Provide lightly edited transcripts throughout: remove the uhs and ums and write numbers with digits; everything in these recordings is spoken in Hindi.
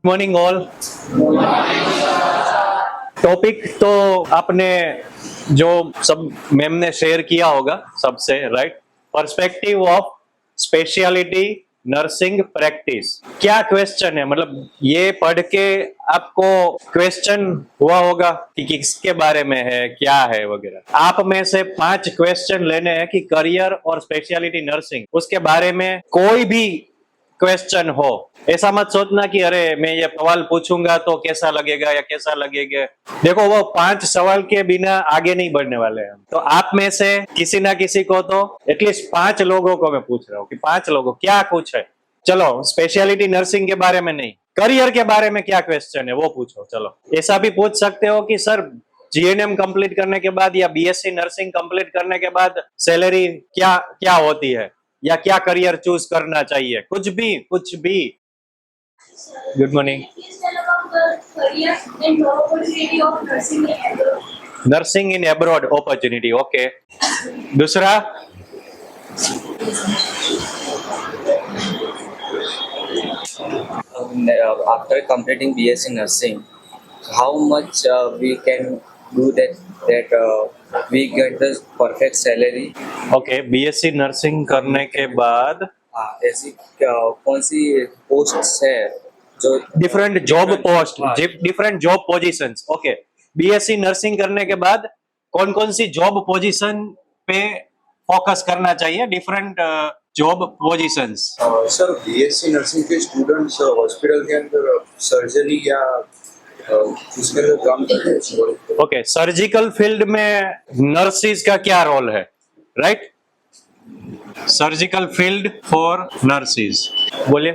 Morning all. टॉपिक तो आपने जो सब मैम ने शेयर किया होगा सबसे, right? Perspective of speciality nursing practice. क्या क्वेश्चन है, मतलब ये पढ़ के आपको क्वेश्चन हुआ होगा कि किसके बारे में है, क्या है वगैरह। आप में से 5 क्वेश्चन लेने हैं कि करियर और स्पेशलिटी नर्सिंग उसके बारे में कोई भी क्वेश्चन हो। ऐसा मत सोचना कि अरे मैं ये सवाल पूछूंगा तो कैसा लगेगा या कैसा लगेगा। देखो, वो 5 सवाल के बिना आगे नहीं बढ़ने वाले हैं। तो आप में से किसी ना किसी को तो एटलीस्ट 5 लोगों को मैं पूछ रहा हूँ कि 5 लोगों क्या कुछ है। चलो, स्पेशलिटी नर्सिंग के बारे में नहीं, करियर के बारे में क्या क्वेश्चन है वो पूछो। चलो, ऐसा भी पूछ सकते हो कि सर जीएनएम कंप्लीट करने के बाद या बीएससी नर्सिंग कंप्लीट करने के बाद सैलरी क्या क्या होती है, या क्या करियर चूज करना चाहिए, कुछ भी कुछ भी। Good morning. नर्सिंग इन एब्रॉड अपॉर्चुनिटी, ओके। दूसरा, after completing BSc nursing, how much we can do that we get the perfect salary? Okay, BSc nursing करने के बाद ऐसी कौन सी पोस्ट है जो different job post, different job positions. Okay, BSc nursing करने के बाद कौन कौन सी जॉब पोजीशन पे फोकस करना चाहिए, different job positions. Sir, BSc nursing के स्टूडेंट्स हॉस्पिटल के अंदर सर्जरी या उसके अंदर काम करते हैं। ओके, सर्जिकल फील्ड में नर्सिस का क्या रोल है, right? Surgical field for nurses, बोलिए।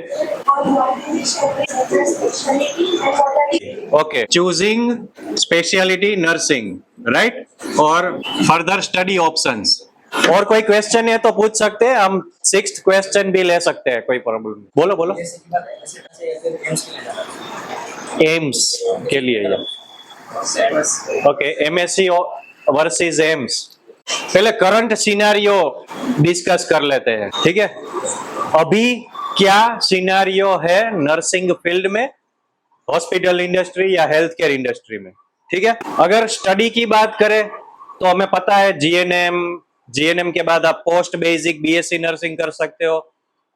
Okay, choosing speciality nursing, right? और फर्दर स्टडी ऑप्शंस। और कोई क्वेश्चन है तो पूछ सकते हैं, हम 6th क्वेश्चन भी ले सकते हैं, कोई प्रॉब्लम नहीं। बोलो बोलो। एम्स के लिए, ओके, एमएससी वर्सेस एम्स। पहले करंट सिनेरियो डिस्कस कर लेते हैं, ठीक है? अभी क्या सिनेरियो है नर्सिंग फील्ड में, हॉस्पिटल इंडस्ट्री या हेल्थ केयर इंडस्ट्री में, ठीक है? अगर स्टडी की बात करें तो हमें पता है जीएनएम के बाद आप पोस्ट बेसिक बीएससी नर्सिंग कर सकते हो।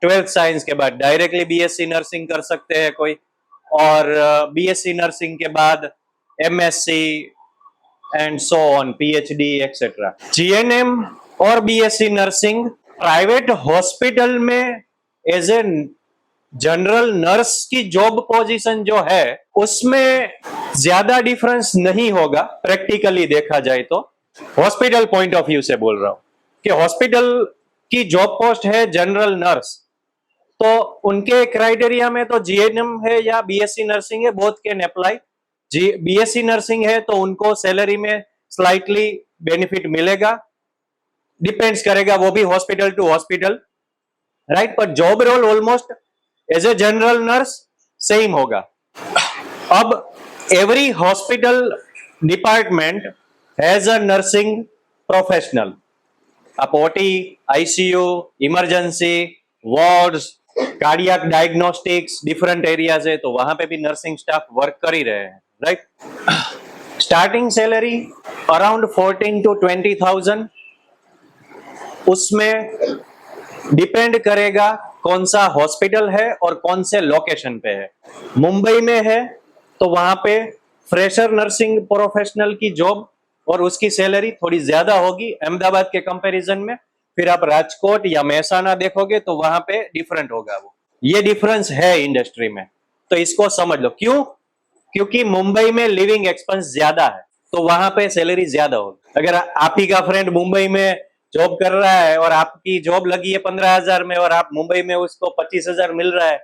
12th साइंस के बाद डायरेक्टली बीएससी नर्सिंग कर सकते हैं कोई, और बीएससी नर्सिंग के बाद MSc and so on, PhD etcetera. GNM और बीएससी नर्सिंग प्राइवेट हॉस्पिटल में एज ए जनरल नर्स की जॉब पोजीशन जो है उसमें ज्यादा डिफरेंस नहीं होगा, प्रैक्टिकली देखा जाए तो। हॉस्पिटल पॉइंट ऑफ व्यू से बोल रहा हूं कि हॉस्पिटल की जॉब पोस्ट है जनरल नर्स, तो उनके क्राइटेरिया में तो जीएनएम है या बीएससी नर्सिंग है, both can apply. BSc nursing है तो उनको सैलरी में स्लाइटली बेनिफिट मिलेगा, डिपेंड्स करेगा वो भी हॉस्पिटल टू हॉस्पिटल, राइट? पर job role almost as a general nurse same होगा। अब every hospital department has a nursing professional. आप OT, ICU, emergency wards, cardiac diagnostics, different areas है, तो वहां पे भी नर्सिंग स्टाफ वर्क कर ही रहे हैं, right? Starting salary around 14 to 20,000, उसमें डिपेंड करेगा कौन सा हॉस्पिटल है और कौन से लोकेशन पे है। मुंबई में है तो वहां पे फ्रेशर नर्सिंग प्रोफेशनल की जॉब और उसकी सैलरी थोड़ी ज्यादा होगी अहमदाबाद के कंपैरिजन में। फिर आप राजकोट या महसाना देखोगे तो वहां पे डिफरेंट होगा। वो ये डिफरेंस है इंडस्ट्री में, तो इसको समझ लो। क्यों? क्योंकि मुंबई में लिविंग एक्सपेंस ज्यादा है तो वहां पे सैलरी ज्यादा होगी। अगर आप ही का फ्रेंड मुंबई में जॉब कर रहा है और आपकी जॉब लगी है 15,000 में और आप मुंबई में उसको 25,000 मिल रहा है,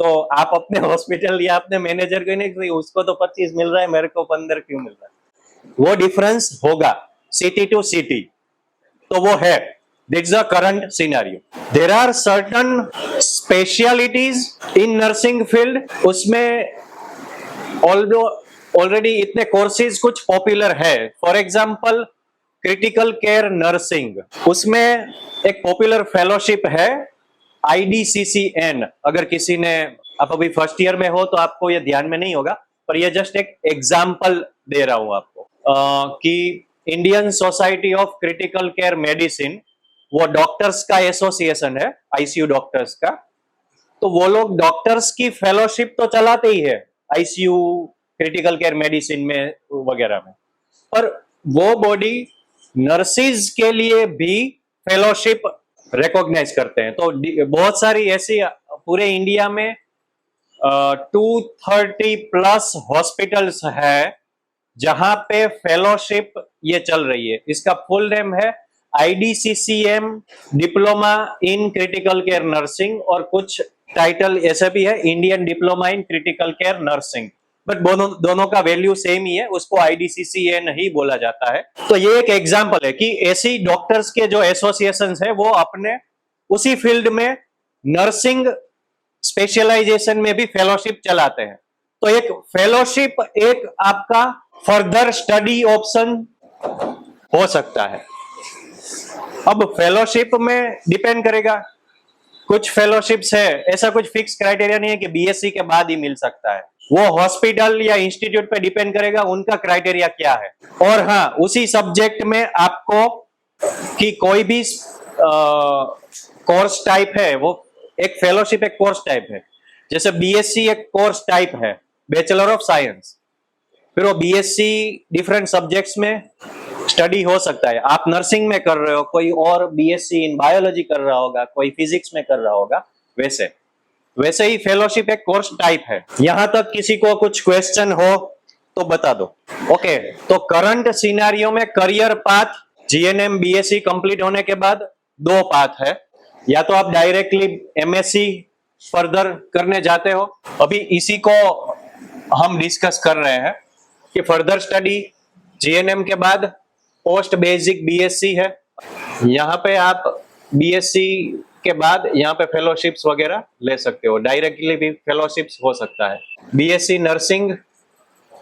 तो आप अपने हॉस्पिटल या अपने मैनेजर को नहीं, उसको तो 25 मिल रहा है, मेरे को 15 क्यों मिल रहा है? वो डिफरेंस होगा सिटी टू सिटी, तो वो है। This the current scenario. There are certain specialities in nursing field, उसमें ऑलरेडी इतने कोर्सेज कुछ पॉपुलर है। For example critical care nursing, उसमें एक पॉपुलर फेलोशिप है IDCCN। अगर किसी ने आप अभी फर्स्ट ईयर में हो तो आपको ये ध्यान में नहीं होगा, पर ये जस्ट एक एग्जाम्पल दे रहा हूं आपको कि Indian society of critical care medicine, वो डॉक्टर्स का एसोसिएशन है, आईसीयू डॉक्टर्स का। तो वो लोग डॉक्टर्स की फेलोशिप तो चलाते ही है आईसीयू क्रिटिकल केयर मेडिसिन में वगैरह में, पर वो बॉडी नर्सिस के लिए भी फेलोशिप रिकॉग्नाइज करते हैं। तो बहुत सारी ऐसी पूरे इंडिया में 230 प्लस हॉस्पिटल्स है जहां पे फेलोशिप ये चल रही है। इसका फुल नेम है IDCCM diploma in critical care nursing, और कुछ टाइटल ऐसे भी है Indian diploma in critical care nursing, but दोनों का वैल्यू सेम ही है, उसको IDCCN ही बोला जाता है। तो ये एक एग्जांपल है कि ऐसी डॉक्टर्स के जो एसोसिएशंस है वो अपने उसी फील्ड में नर्सिंग स्पेशलाइजेशन में भी फेलोशिप चलाते हैं। तो एक फेलोशिप एक आपका फर्दर स्टडी ऑप्शन हो सकता है। अब फेलोशिप में डिपेंड करेगा, कुछ फेलोशिप्स है ऐसा कुछ फिक्स क्राइटेरिया नहीं है कि बीएससी के बाद ही मिल सकता है, वो हॉस्पिटल या इंस्टीट्यूट पे डिपेंड करेगा उनका क्राइटेरिया क्या है। और हाँ, उसी सब्जेक्ट में आपको कि कोई भी कोर्स टाइप है, वो एक फेलोशिप एक कोर्स टाइप है। जैसे बीएससी एक कोर्स टाइप है, बैचलर ऑफ साइंस, फिर वो बीएससी डिफरेंट सब्जेक्ट्स में स्टडी हो सकता है। आप नर्सिंग में कर रहे हो, कोई और बीएससी इन बायोलॉजी कर रहा होगा, कोई फिजिक्स में कर रहा होगा, वैसे ही फेलोशिप एक कोर्स टाइप है। यहां तक किसी को कुछ क्वेश्चन हो तो बता दो। ओके, तो करंट सिनेरियो में career path GNM BSc complete होने के बाद 2 पाथ है, या तो आप डायरेक्टली एमएससी फर्दर करने जाते हो, अभी इसी को हम डिस्कस कर रहे हैं कि फर्दर स्टडी जीएनएम के बाद पोस्ट बेसिक बीएससी है। यहाँ पे आप बीएससी के बाद यहाँ पे फेलोशिप्स वगैरह ले सकते हो, डायरेक्टली भी फेलोशिप्स हो सकता है। बीएससी नर्सिंग,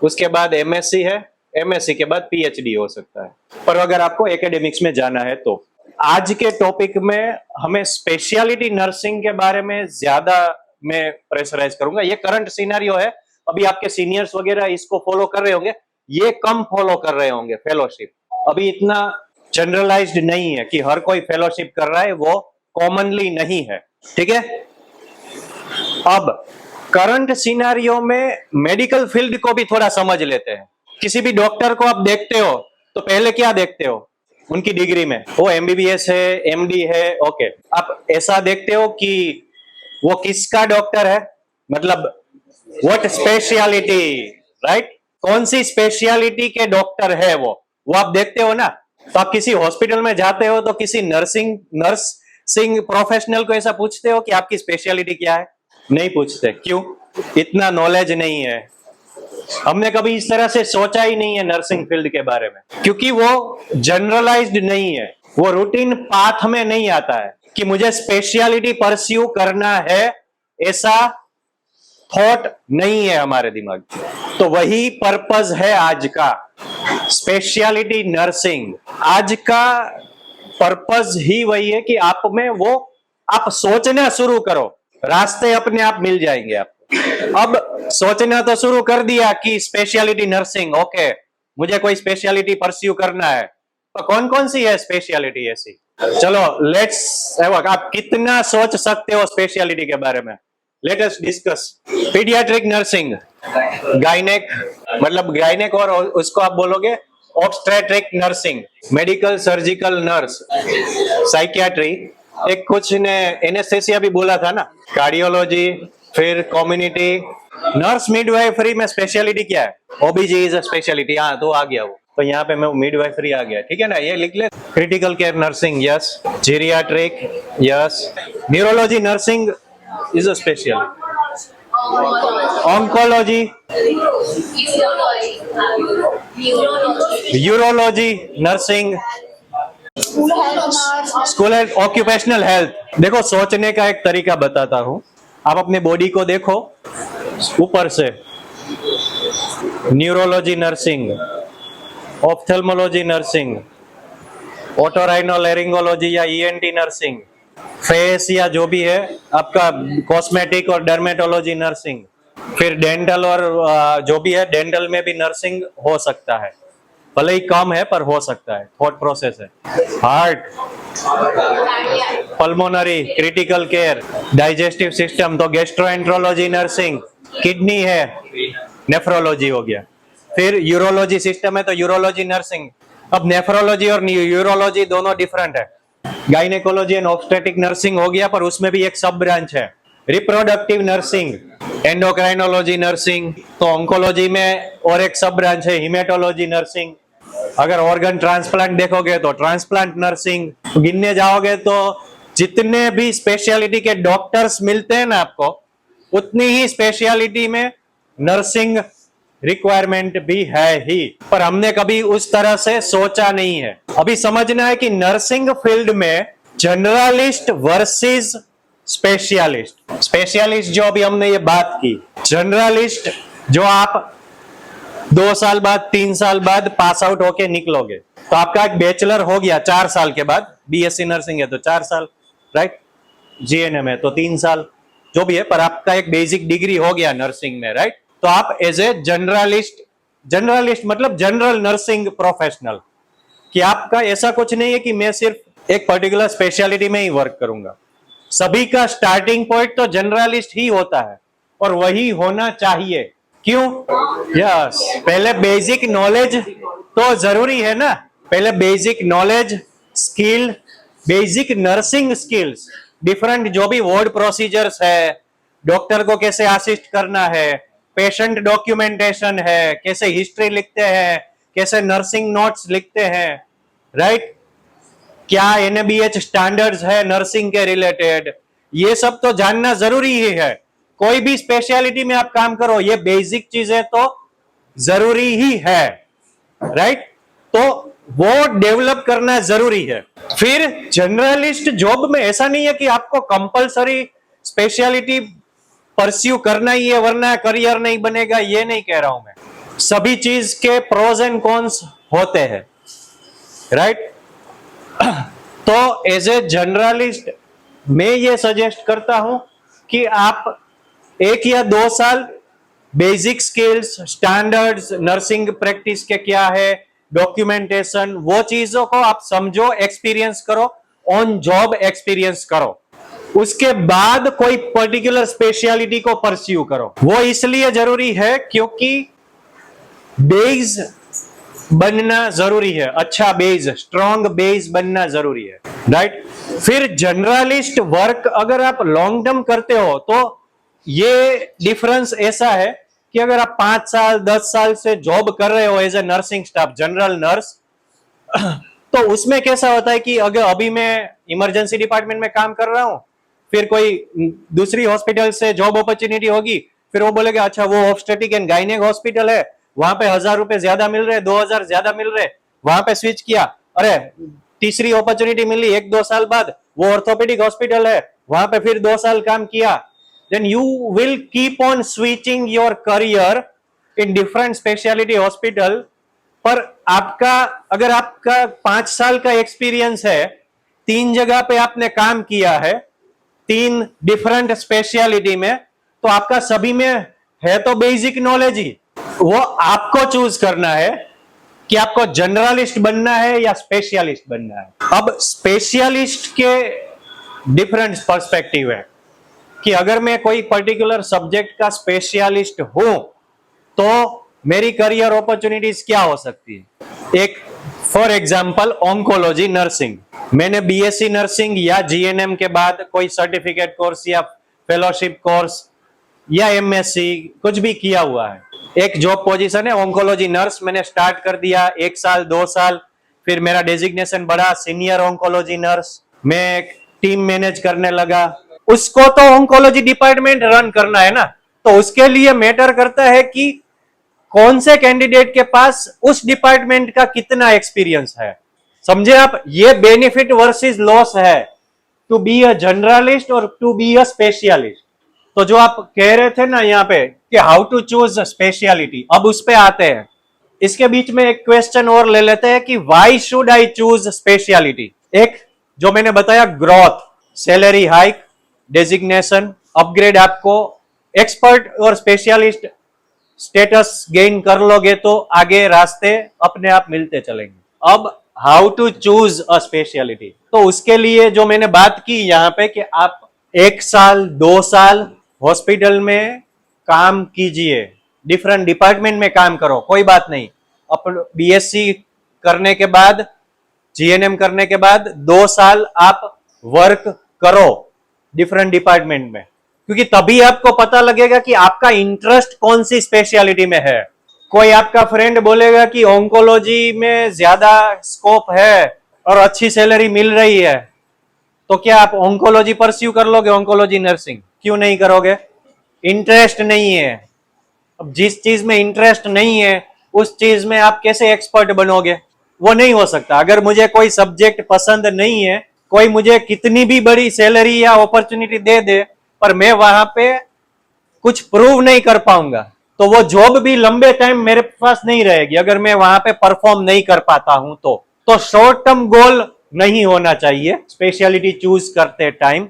उसके बाद एमएससी है, एमएससी के बाद पीएचडी हो सकता है। पर अगर आपको एकेडमिक्स में जाना है तो आज के टॉपिक में हमें स्पेशलिटी नर्सिंग के बारे में ज्यादा मैं प्रेशराइज करूंगा। ये करंट सिनेरियो है, अभी आपके सीनियर्स वगैरह इसको फॉलो कर रहे होंगे, ये कम फॉलो कर रहे होंगे फेलोशिप। अभी इतना जनरलाइज्ड नहीं है कि हर कोई फेलोशिप कर रहा है, वो कॉमनली नहीं है, ठीक है। अब करंट सिनेरियो में मेडिकल फील्ड को भी थोड़ा समझ लेते हैं। किसी भी डॉक्टर को आप देखते हो तो पहले क्या देखते हो उनकी डिग्री में, वो एमबीबीएस है, एमडी है, ओके। आप ऐसा देखते हो कि वो किसका डॉक्टर है, मतलब व्हाट स्पेशलिटी, राइट, कौन सी स्पेशलिटी के डॉक्टर है वो आप देखते हो ना। तो आप किसी हॉस्पिटल में जाते हो तो किसी नर्सिंग प्रोफेशनल को ऐसा पूछते हो कि आपकी स्पेशलिटी क्या है? नहीं पूछते। क्यों? इतना नॉलेज नहीं है, हमने कभी इस तरह से सोचा ही नहीं है नर्सिंग फील्ड के बारे में, क्योंकि वो जनरलाइज्ड नहीं है, वो रूटीन पाथ में नहीं आता है कि मुझे स्पेशलिटी परस्यू करना है, ऐसा थॉट नहीं है हमारे दिमाग में। तो वही पर्पस है आज का स्पेशलिटी नर्सिंग। आज का पर्पस ही वही है कि आप में वो आप सोचना शुरू करो, रास्ते अपने आप मिल जाएंगे आपको। अब सोचना तो शुरू कर दिया कि स्पेशलिटी नर्सिंग, ओके, मुझे कोई स्पेशलिटी परस्यू करना है, तो कौन कौन सी है स्पेशलिटी ऐसी? चलो लेट्स, आप कितना सोच सकते हो स्पेशलिटी के बारे में, let us discuss. Paediatric nursing, gynaec, मतलब गायनेक, और उसको आप बोलोगे obstetric nursing, medical surgical nurse, psychiatry, एक कुछ ने एनेस्थेसिया भी बोला था ना, कार्डियोलॉजी, फिर कम्युनिटी नर्स, मिडवाइफरी में स्पेशलिटी क्या है? ओबीजी इज अ स्पेशलिटी। हाँ, तो आ गया वो, तो यहाँ पे मैं मिडवाइफरी आ गया, ठीक है ना, ये लिख ले। Critical care nursing, yes. Geriatric, yes. Neurology nursing is a speciality. Oncology, urology nursing, school health, occupational health. देखो, सोचने का एक तरीका बताता हूं, आप अपने बॉडी को देखो ऊपर से, न्यूरोलॉजी नर्सिंग, ऑप्थेल्मोलॉजी नर्सिंग, ओटोराइनोलैरिंगोलॉजी या ईएनटी नर्सिंग, फेस या जो भी है आपका कॉस्मेटिक और डर्मेटोलॉजी नर्सिंग, फिर डेंटल और जो भी है डेंटल में भी नर्सिंग हो सकता है, भले ही कम है पर हो सकता है, थॉट प्रोसेस है। Heart, pulmonary, critical care, digestive system तो गैस्ट्रोएंट्रोलॉजी नर्सिंग, किडनी है नेफ्रोलॉजी हो गया, फिर यूरोलॉजी सिस्टम है तो यूरोलॉजी नर्सिंग। अब नेफ्रोलॉजी और यूरोलॉजी दोनों डिफरेंट है। गायनेकोलॉजी एंड ऑब्स्टेट्रिक नर्सिंग हो गया पर उसमें भी एक सब ब्रांच है। रिप्रोडक्टिव नर्सिंग, एंडोक्राइनोलॉजी नर्सिंग, तो ऑन्कोलॉजी में और एक सब ब्रांच है हिमेटोलॉजी नर्सिंग। अगर ऑर्गन ट्रांसप्लांट देखोगे तो ट्रांसप्लांट नर्सिंग, गिनने जाओगे तो जितने भी स्पेशलिटी के डॉक्टर्स मिलते हैं ना आपको, उतनी ही स्पेशलिटी में नर्सिंग रिक्वायरमेंट भी है ही, पर हमने कभी उस तरह से सोचा नहीं है। अभी समझना है कि नर्सिंग फील्ड में जनरलिस्ट वर्सेस स्पेशलिस्ट। स्पेशलिस्ट जो अभी हमने ये बात की, जनरलिस्ट जो आप 2 साल बाद 3 साल बाद पास आउट होके निकलोगे, तो आपका एक बैचलर हो गया 4 साल के बाद, बीएससी नर्सिंग है तो 4 साल, राइट, जीएनएम है तो 3 साल, जो भी है, पर आपका एक बेसिक डिग्री हो गया नर्सिंग में, राइट। तो आप एज ए जनरलिस्ट मतलब जनरल नर्सिंग प्रोफेशनल, कि आपका ऐसा कुछ नहीं है कि मैं सिर्फ एक पर्टिकुलर स्पेशलिटी में ही वर्क करूंगा। सभी का स्टार्टिंग पॉइंट तो जनरलिस्ट ही होता है और वही होना चाहिए। क्यों? यस, पहले बेसिक नॉलेज तो जरूरी है ना, पहले basic knowledge, skill, basic nursing skills, different जो भी वार्ड प्रोसीजर्स है, डॉक्टर को कैसे असिस्ट करना है, पेशेंट डॉक्यूमेंटेशन है, कैसे हिस्ट्री लिखते हैं, कैसे नर्सिंग नोट्स लिखते हैं, राइट, क्या एनएबीएच स्टैंडर्ड्स है नर्सिंग के रिलेटेड, ये सब तो जानना जरूरी ही है। कोई भी स्पेशलिटी में आप काम करो, ये बेसिक चीजें तो जरूरी ही है, राइट, तो वो डेवलप करना जरूरी है। फिर जनरलिस्ट जॉब में ऐसा नहीं है कि आपको कंपलसरी स्पेशलिटी परस्यू करना ही है वरना करियर नहीं बनेगा, ये नहीं कह रहा हूं मैं। सभी चीज के प्रोज एंड कॉन्स होते हैं, राइट। तो एज ए जनरलिस्ट मैं ये सजेस्ट करता हूं कि आप 1 या 2 साल basic skills, standards, nursing practice के क्या है, डॉक्यूमेंटेशन, वो चीजों को आप समझो, एक्सपीरियंस करो, ऑन जॉब एक्सपीरियंस करो, उसके बाद कोई पर्टिकुलर स्पेशलिटी को परस्यू करो। वो इसलिए जरूरी है क्योंकि बेस बनना जरूरी है, अच्छा बेस, स्ट्रॉन्ग बेस बनना जरूरी है, राइट। फिर जनरलिस्ट वर्क अगर आप लॉन्ग टर्म करते हो तो ये डिफरेंस ऐसा है कि अगर आप 5 साल 10 साल से जॉब कर रहे हो as a nursing staff, general nurse, तो उसमें कैसा होता है कि अगर अभी मैं इमरजेंसी डिपार्टमेंट में काम कर रहा हूं, फिर कोई दूसरी हॉस्पिटल से जॉब अपॉर्चुनिटी होगी, फिर वो बोलेगा अच्छा वो ऑब्स्टेट्रिक एंड गायनेक हॉस्पिटल है, वहां पे 1000 रुपए ज्यादा मिल रहे, 2000 ज्यादा मिल रहे, वहां पे स्विच किया। अरे तीसरी अपॉर्चुनिटी मिली 1-2 साल बाद, वो ऑर्थोपेडिक हॉस्पिटल है, वहां पे फिर 2 साल काम किया। then you will keep on switching your career in different specialty hospital। पर आपका अगर आपका 5 साल का एक्सपीरियंस है, 3 जगह पे आपने काम किया है, 3 डिफरेंट स्पेशलिटी में, तो आपका सभी में है तो बेसिक नॉलेज ही। वो आपको चूज करना है कि आपको जनरलिस्ट बनना है या स्पेशलिस्ट बनना है। अब स्पेशलिस्ट के डिफरेंट पर्सपेक्टिव है कि अगर मैं कोई पर्टिकुलर सब्जेक्ट का स्पेशलिस्ट हूं तो मेरी करियर अपॉर्चुनिटीज क्या हो सकती है। एक फॉर एग्जांपल ऑन्कोलॉजी नर्सिंग, मैंने बीएससी नर्सिंग या जीएनएम के बाद कोई सर्टिफिकेट कोर्स या फेलोशिप कोर्स या एमएससी कुछ भी किया हुआ है, एक जॉब पोजीशन है ऑन्कोलॉजी नर्स, मैंने स्टार्ट कर दिया 1 साल 2 साल, फिर मेरा डेजिग्नेशन बढ़ा सीनियर ऑन्कोलॉजी नर्स, मैं एक टीम मैनेज करने लगा। उसको तो ऑन्कोलॉजी डिपार्टमेंट रन करना है ना, तो उसके लिए मैटर करता है कि कौन से कैंडिडेट के पास उस डिपार्टमेंट का कितना एक्सपीरियंस है। समझे आप, ये बेनिफिट वर्सेस लॉस है टू बी अ जनरलिस्ट और टू बी अ स्पेशलिस्ट। तो जो आप कह रहे थे ना यहाँ पे कि हाउ टू चूज स्पेशलिटी, अब उस पे आते हैं। इसके बीच में एक क्वेश्चन और ले लेते हैं कि why should I choose speciality. एक जो मैंने बताया growth, salary hike, designation, upgrade, आपको एक्सपर्ट और स्पेशलिस्ट स्टेटस गेन कर लोगे तो आगे रास्ते अपने आप मिलते चलेंगे। अब how to choose a speciality, तो उसके लिए जो मैंने बात की यहाँ पे कि आप 1 साल 2 साल हॉस्पिटल में काम कीजिए, डिफरेंट डिपार्टमेंट में काम करो, कोई बात नहीं। अपन बीएससी करने के बाद, जीएनएम करने के बाद 2 साल आप वर्क करो डिफरेंट डिपार्टमेंट में, क्योंकि तभी आपको पता लगेगा कि आपका इंटरेस्ट कौन सी स्पेशलिटी में है। कोई आपका फ्रेंड बोलेगा कि ऑन्कोलॉजी में ज्यादा स्कोप है और अच्छी सैलरी मिल रही है, तो क्या आप ऑन्कोलॉजी परस्यू कर लोगे? ऑन्कोलॉजी नर्सिंग क्यों नहीं करोगे? इंटरेस्ट नहीं है। अब जिस चीज में इंटरेस्ट नहीं है उस चीज में आप कैसे एक्सपर्ट बनोगे? वो नहीं हो सकता। अगर मुझे कोई सब्जेक्ट पसंद नहीं है, कोई मुझे कितनी भी बड़ी सैलरी या अपॉर्चुनिटी दे दे, पर मैं वहां पे कुछ प्रूव नहीं कर पाऊंगा, तो वो जॉब भी लंबे टाइम मेरे पास नहीं रहेगी अगर मैं वहां पे परफॉर्म नहीं कर पाता हूं। तो शॉर्ट टर्म गोल नहीं होना चाहिए स्पेशलिटी चूज करते टाइम।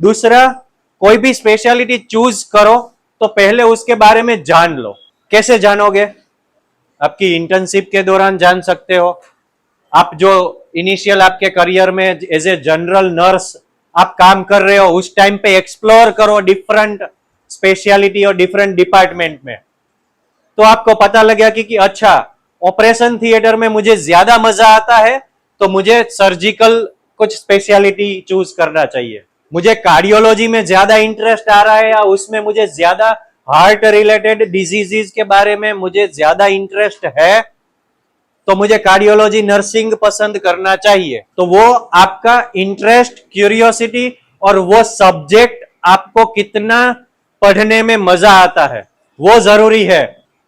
दूसरा, कोई भी स्पेशलिटी चूज करो तो पहले उसके बारे में जान लो। कैसे जानोगे? आपकी इंटर्नशिप के दौरान जान सकते हो। आप जो इनिशियल आपके करियर में एज ए जनरल नर्स आप काम कर रहे हो, उस टाइम पे एक्सप्लोर करो डिफरेंट स्पेशलिटी और डिफरेंट डिपार्टमेंट में, तो आपको पता लगेगा कि अच्छा, ऑपरेशन थिएटर में मुझे ज्यादा मजा आता है तो मुझे सर्जिकल कुछ स्पेशलिटी चूज करना चाहिए। मुझे कार्डियोलॉजी में ज्यादा इंटरेस्ट आ रहा है या उसमें मुझे ज्यादा हार्ट रिलेटेड डिजीजेस के बारे में मुझे ज्यादा इंटरेस्ट है, तो मुझे कार्डियोलॉजी नर्सिंग पसंद करना चाहिए। तो वो आपका इंटरेस्ट, क्यूरियोसिटी और वो सब्जेक्ट आपको कितना पढ़ने में मजा आता है वो जरूरी है।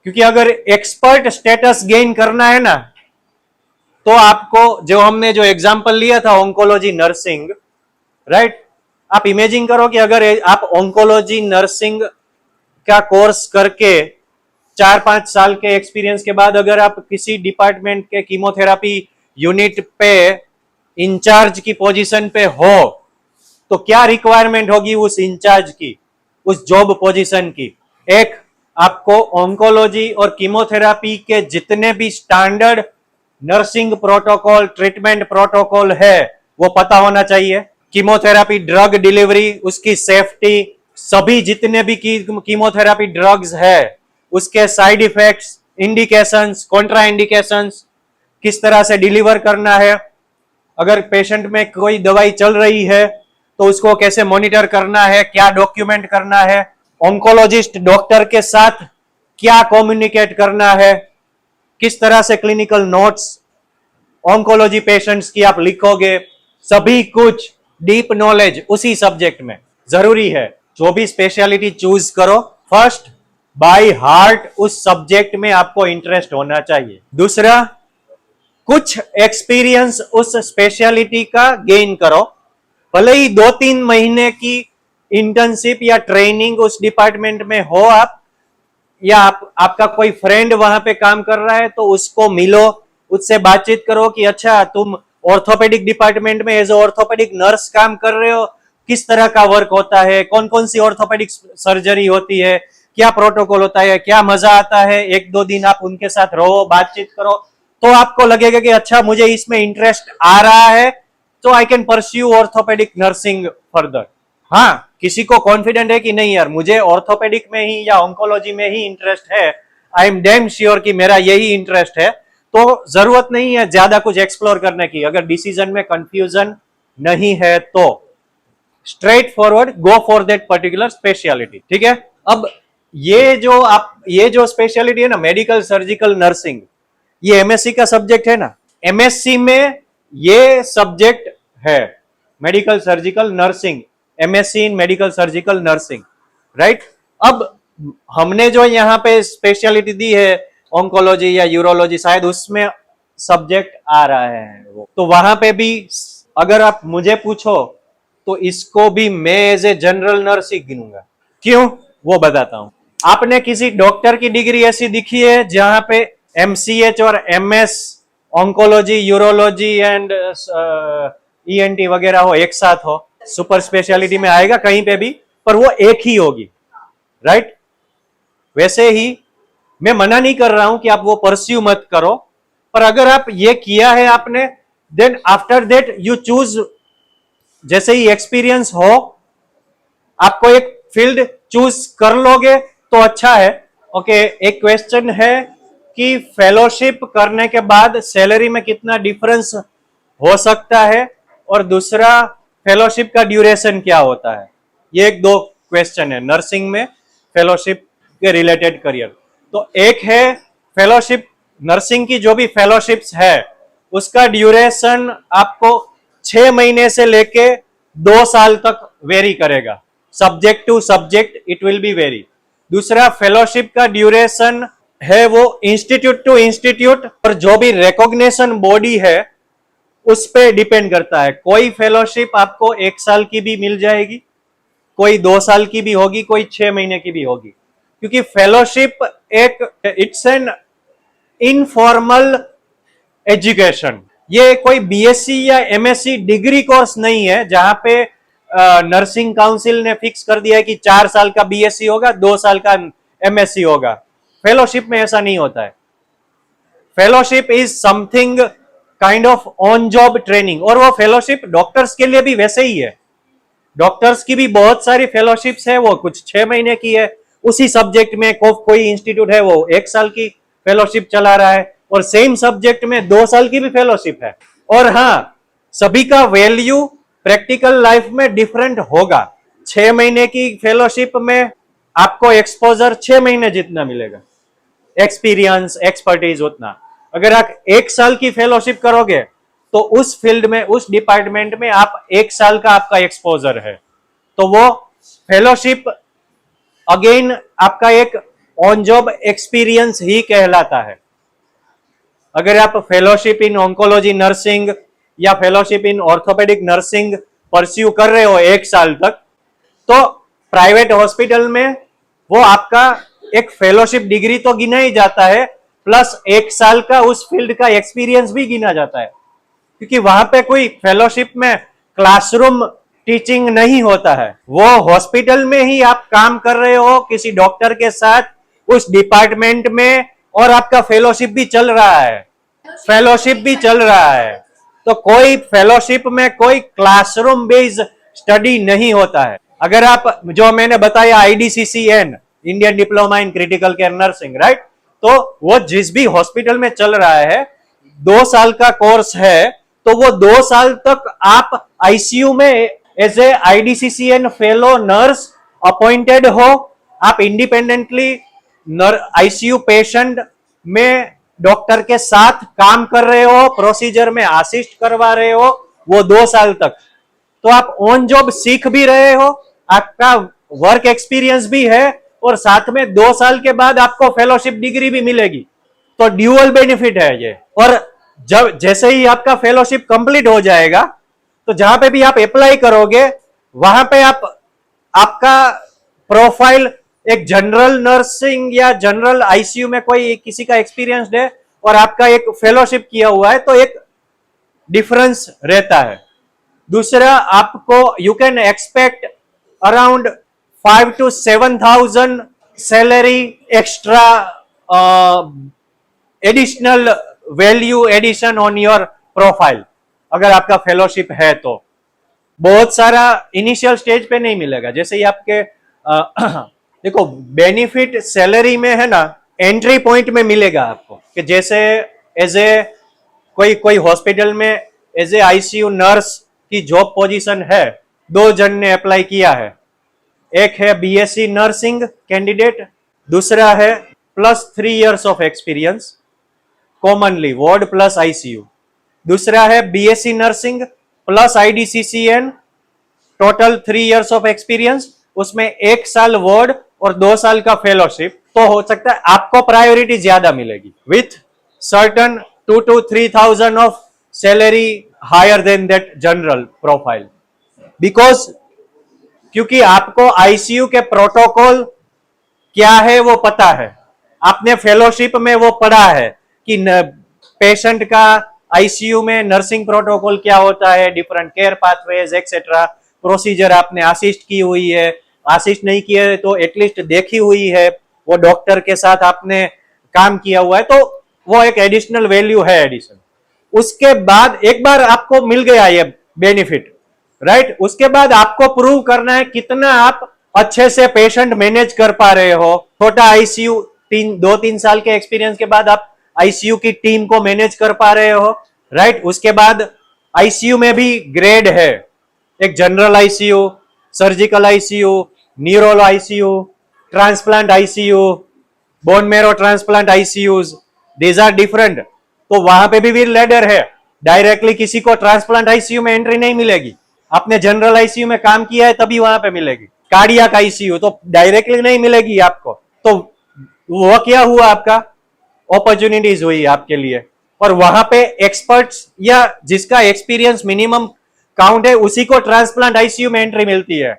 क्योंकि अगर एक्सपर्ट स्टेटस गेन करना है ना, तो आपको, जो हमने जो एग्जांपल लिया था ऑन्कोलॉजी नर्सिंग, राइट, आप इमेजिन करो कि अगर आप ऑन्कोलॉजी नर्सिंग का कोर्स करके 4-5 साल के एक्सपीरियंस के बाद अगर आप किसी डिपार्टमेंट के कीमोथेरापी यूनिट पे इंचार्ज की पोजीशन पे हो, तो क्या रिक्वायरमेंट होगी उस इंचार्ज की, उस जॉब पोजीशन की? एक, आपको ऑन्कोलॉजी और कीमोथेरापी के जितने भी standard nursing protocol, treatment protocol है वो पता होना चाहिए। कीमोथेरापी ड्रग डिलीवरी, उसकी सेफ्टी, सभी जितने भी कीमोथेरापी ड्रग्स है उसके side effects, indications, Contra indications, किस तरह से डिलीवर करना है, अगर पेशेंट में कोई दवाई चल रही है तो उसको कैसे मॉनिटर करना है, क्या डॉक्यूमेंट करना है, ऑन्कोलॉजिस्ट डॉक्टर के साथ क्या कम्युनिकेट करना है, किस तरह से क्लिनिकल नोट्स ऑन्कोलॉजी पेशेंट्स की आप लिखोगे, सभी कुछ डीप नॉलेज उसी सब्जेक्ट में जरूरी है। जो भी स्पेशलिटी चूज करो, फर्स्ट बाय हार्ट उस सब्जेक्ट में आपको इंटरेस्ट होना चाहिए। दूसरा, कुछ एक्सपीरियंस उस स्पेशलिटी का गेन करो, भले ही 2-3 महीने की इंटर्नशिप या ट्रेनिंग उस डिपार्टमेंट में हो आप, या आपका कोई फ्रेंड वहां पे काम कर रहा है तो उसको मिलो, उससे बातचीत करो कि अच्छा, तुम ऑर्थोपेडिक डिपार्टमेंट में एज ऑर्थोपेडिक नर्स काम कर रहे हो, किस तरह का वर्क होता है, कौन कौन सी ऑर्थोपेडिक सर्जरी होती है, क्या प्रोटोकॉल होता है, क्या मजा आता है। 1-2 दिन आप उनके साथ रहो, बातचीत करो, तो आपको लगेगा कि अच्छा, मुझे इसमें इंटरेस्ट आ रहा है, तो I can pursue orthopaedic nursing further. हाँ, किसी को कॉन्फिडेंट है कि नहीं यार, मुझे ऑर्थोपेडिक में ही या ऑन्कोलॉजी में ही इंटरेस्ट है, आई एम डैम श्योर कि मेरा यही इंटरेस्ट है, तो जरूरत नहीं है ज्यादा कुछ एक्सप्लोर करने की। अगर डिसीजन में कंफ्यूजन नहीं है तो straight forward go for that particular speciality. ठीक है। अब ये जो स्पेशलिटी है ना, मेडिकल सर्जिकल नर्सिंग, ये एमएससी का सब्जेक्ट है ना, एमएससी में ये सब्जेक्ट है, medical surgical nursing, MSc in medical surgical nursing, right. अब हमने जो यहाँ पे स्पेशलिटी दी है ऑन्कोलॉजी या यूरोलॉजी, शायद उसमें सब्जेक्ट आ रहा है वो, तो वहां पे भी अगर आप मुझे पूछो तो इसको भी मैं एज ए जनरल नर्स ही गिनूंगा। क्यों, वो बताता हूं। आपने किसी डॉक्टर की डिग्री ऐसी दिखी है जहां पे एमसीएच और MS oncology, urology and ENT वगैरह हो, एक साथ हो? सुपर स्पेशलिटी में आएगा कहीं पे भी, पर वो एक ही होगी, राइट? वैसे ही मैं मना नहीं कर रहा हूं कि आप वो परस्यू मत करो, पर अगर आप ये किया है आपने, then after that you choose, जैसे ही एक्सपीरियंस हो, आपको एक फील्ड चूज कर लोगे तो अच्छा है। ओके, एक क्वेश्चन है कि फेलोशिप करने के बाद सैलरी में कितना डिफरेंस हो सकता है, और दूसरा फेलोशिप का ड्यूरेशन क्या होता है। ये एक दो क्वेश्चन है नर्सिंग में फेलोशिप के रिलेटेड करियर। तो एक है फेलोशिप, नर्सिंग की जो भी फेलोशिप्स है उसका ड्यूरेशन आपको 6 महीने से लेके 2 साल तक वेरी करेगा, subject to subject it will be vary. दूसरा फेलोशिप का ड्यूरेशन है वो इंस्टीट्यूट टू इंस्टीट्यूट और जो भी रिकॉग्निशन बॉडी है उस पे डिपेंड करता है। कोई फेलोशिप आपको 1 साल की भी मिल जाएगी, कोई 2 साल की भी होगी, कोई 6 महीने की भी होगी, क्योंकि फेलोशिप एक इट्स एन इनफॉर्मल एजुकेशन। ये कोई बीएससी या एमएससी डिग्री कोर्स नहीं है जहां पे नर्सिंग काउंसिल ने फिक्स कर दिया है कि 4 साल का बीएससी होगा, 2 साल का एमएससी होगा। फेलोशिप में ऐसा नहीं होता है। Fellowship is something kind of on job training, और वो फेलोशिप डॉक्टर्स के लिए भी वैसे ही है। डॉक्टर्स की भी बहुत सारी फेलोशिप्स है, वो कुछ 6 महीने की है, उसी सब्जेक्ट में कोई इंस्टीट्यूट है वो 1 साल की फेलोशिप चला रहा है, और सेम सब्जेक्ट में 2 साल की भी फेलोशिप है। और हाँ, सभी का वैल्यू प्रैक्टिकल लाइफ में डिफरेंट होगा। 6 महीने की फेलोशिप में आपको एक्सपोजर 6 महीने जितना मिलेगा, एक्सपीरियंस एक्सपर्टीज उतना। अगर आप 1 साल की फेलोशिप करोगे तो उस फील्ड में, उस डिपार्टमेंट में आप 1 साल का आपका एक्सपोजर है, तो वो फेलोशिप अगेन आपका एक ऑन जॉब एक्सपीरियंस ही कहलाता है। अगर आप फेलोशिप इन ऑन्कोलॉजी नर्सिंग या fellowship in orthopaedic nursing pursue कर रहे हो 1 साल तक, तो प्राइवेट हॉस्पिटल में वो आपका एक फेलोशिप डिग्री तो गिना ही जाता है, प्लस 1 साल का उस फील्ड का एक्सपीरियंस भी गिना जाता है, क्योंकि वहां पे कोई फेलोशिप में क्लासरूम टीचिंग नहीं होता है। वो हॉस्पिटल में ही आप काम कर रहे हो किसी डॉक्टर के साथ उस डिपार्टमेंट में, और आपका फेलोशिप भी चल रहा है, फेलोशिप भी चल रहा है। तो कोई फेलोशिप में कोई क्लासरूम बेस्ड स्टडी नहीं होता है। अगर आप, जो मैंने बताया IDCCN, Indian diploma in critical care nursing, right, तो वो जिस भी हॉस्पिटल में चल रहा है 2 साल का कोर्स है, तो वो 2 साल तक आप आईसीयू में as a IDCCN fellow nurse appointed हो, आप इंडिपेंडेंटली आईसीयू पेशेंट में डॉक्टर के साथ काम कर रहे हो, प्रोसीजर में असिस्ट करवा रहे हो, वो 2 साल तक। तो आप ऑन जॉब सीख भी रहे हो, आपका वर्क एक्सपीरियंस भी है, और साथ में 2 साल के बाद आपको फेलोशिप डिग्री भी मिलेगी। तो ड्यूअल बेनिफिट है ये। और जब जैसे ही आपका फेलोशिप कंप्लीट हो जाएगा, तो जहां पे भी आप अप्लाई करोगे वहां पे आपका प्रोफाइल एक जनरल नर्सिंग या जनरल आईसीयू में कोई किसी का एक्सपीरियंस है और आपका एक फेलोशिप किया हुआ है, तो एक डिफरेंस रहता है। दूसरा, आपको you can expect around 5 to 7,000 salary extra additional value addition on your profile, अगर आपका फेलोशिप है तो। बहुत सारा इनिशियल स्टेज पे नहीं मिलेगा। जैसे ही आपके देखो, बेनिफिट सैलरी में है ना, एंट्री पॉइंट में मिलेगा आपको, कि जैसे एज ए कोई हॉस्पिटल में एज ए आईसीयू नर्स की जॉब पोजीशन है, 2 जन ने अप्लाई किया है। एक है बीएससी नर्सिंग कैंडिडेट, दूसरा है plus 3 years of experience, commonly ward plus ICU. दूसरा है BSc nursing plus IDCCN, total 3 years of experience, उसमें 1 साल वार्ड और 2 साल का फेलोशिप। तो हो सकता है आपको प्रायोरिटी ज्यादा मिलेगी, with certain 2 to 3,000 of salary higher than that general profile. Because क्योंकि आपको आईसीयू के प्रोटोकॉल क्या है वो पता है, आपने फेलोशिप में वो पढ़ा है कि पेशेंट का आईसीयू में नर्सिंग प्रोटोकॉल क्या होता है, different care pathways etcetera, procedure आपने असिस्ट की हुई है, असिस्ट नहीं किया है तो एटलीस्ट देखी हुई है, वो डॉक्टर के साथ आपने काम किया हुआ है, तो वो एक एडिशनल वैल्यू है एडिशन। उसके बाद एक बार आपको मिल गया ये बेनिफिट, राइट, उसके बाद आपको प्रूव करना है कितना आप अच्छे से पेशेंट मैनेज कर पा रहे हो। छोटा आईसीयू 2-3 साल के एक्सपीरियंस के बाद आप आईसीयू की टीम को मैनेज कर पा रहे हो, राइट। उसके बाद आईसीयू में भी ग्रेड है, एक general ICU, surgical ICU, neuro ICU, transplant ICU, bone marrow transplant ICUs, these are different. तो वहां पे भी लैडर है, डायरेक्टली किसी को ट्रांसप्लांट आईसीयू में एंट्री नहीं मिलेगी, आपने जनरल आईसीयू में काम किया है तभी वहां पे मिलेगी। कार्डियक आईसीयू तो डायरेक्टली नहीं मिलेगी आपको, तो वो क्या हुआ, आपका अपॉर्चुनिटीज हुई आपके लिए। और वहां पे एक्सपर्ट्स या जिसका एक्सपीरियंस मिनिमम काउंट है उसी को ट्रांसप्लांट आईसीयू में एंट्री मिलती है,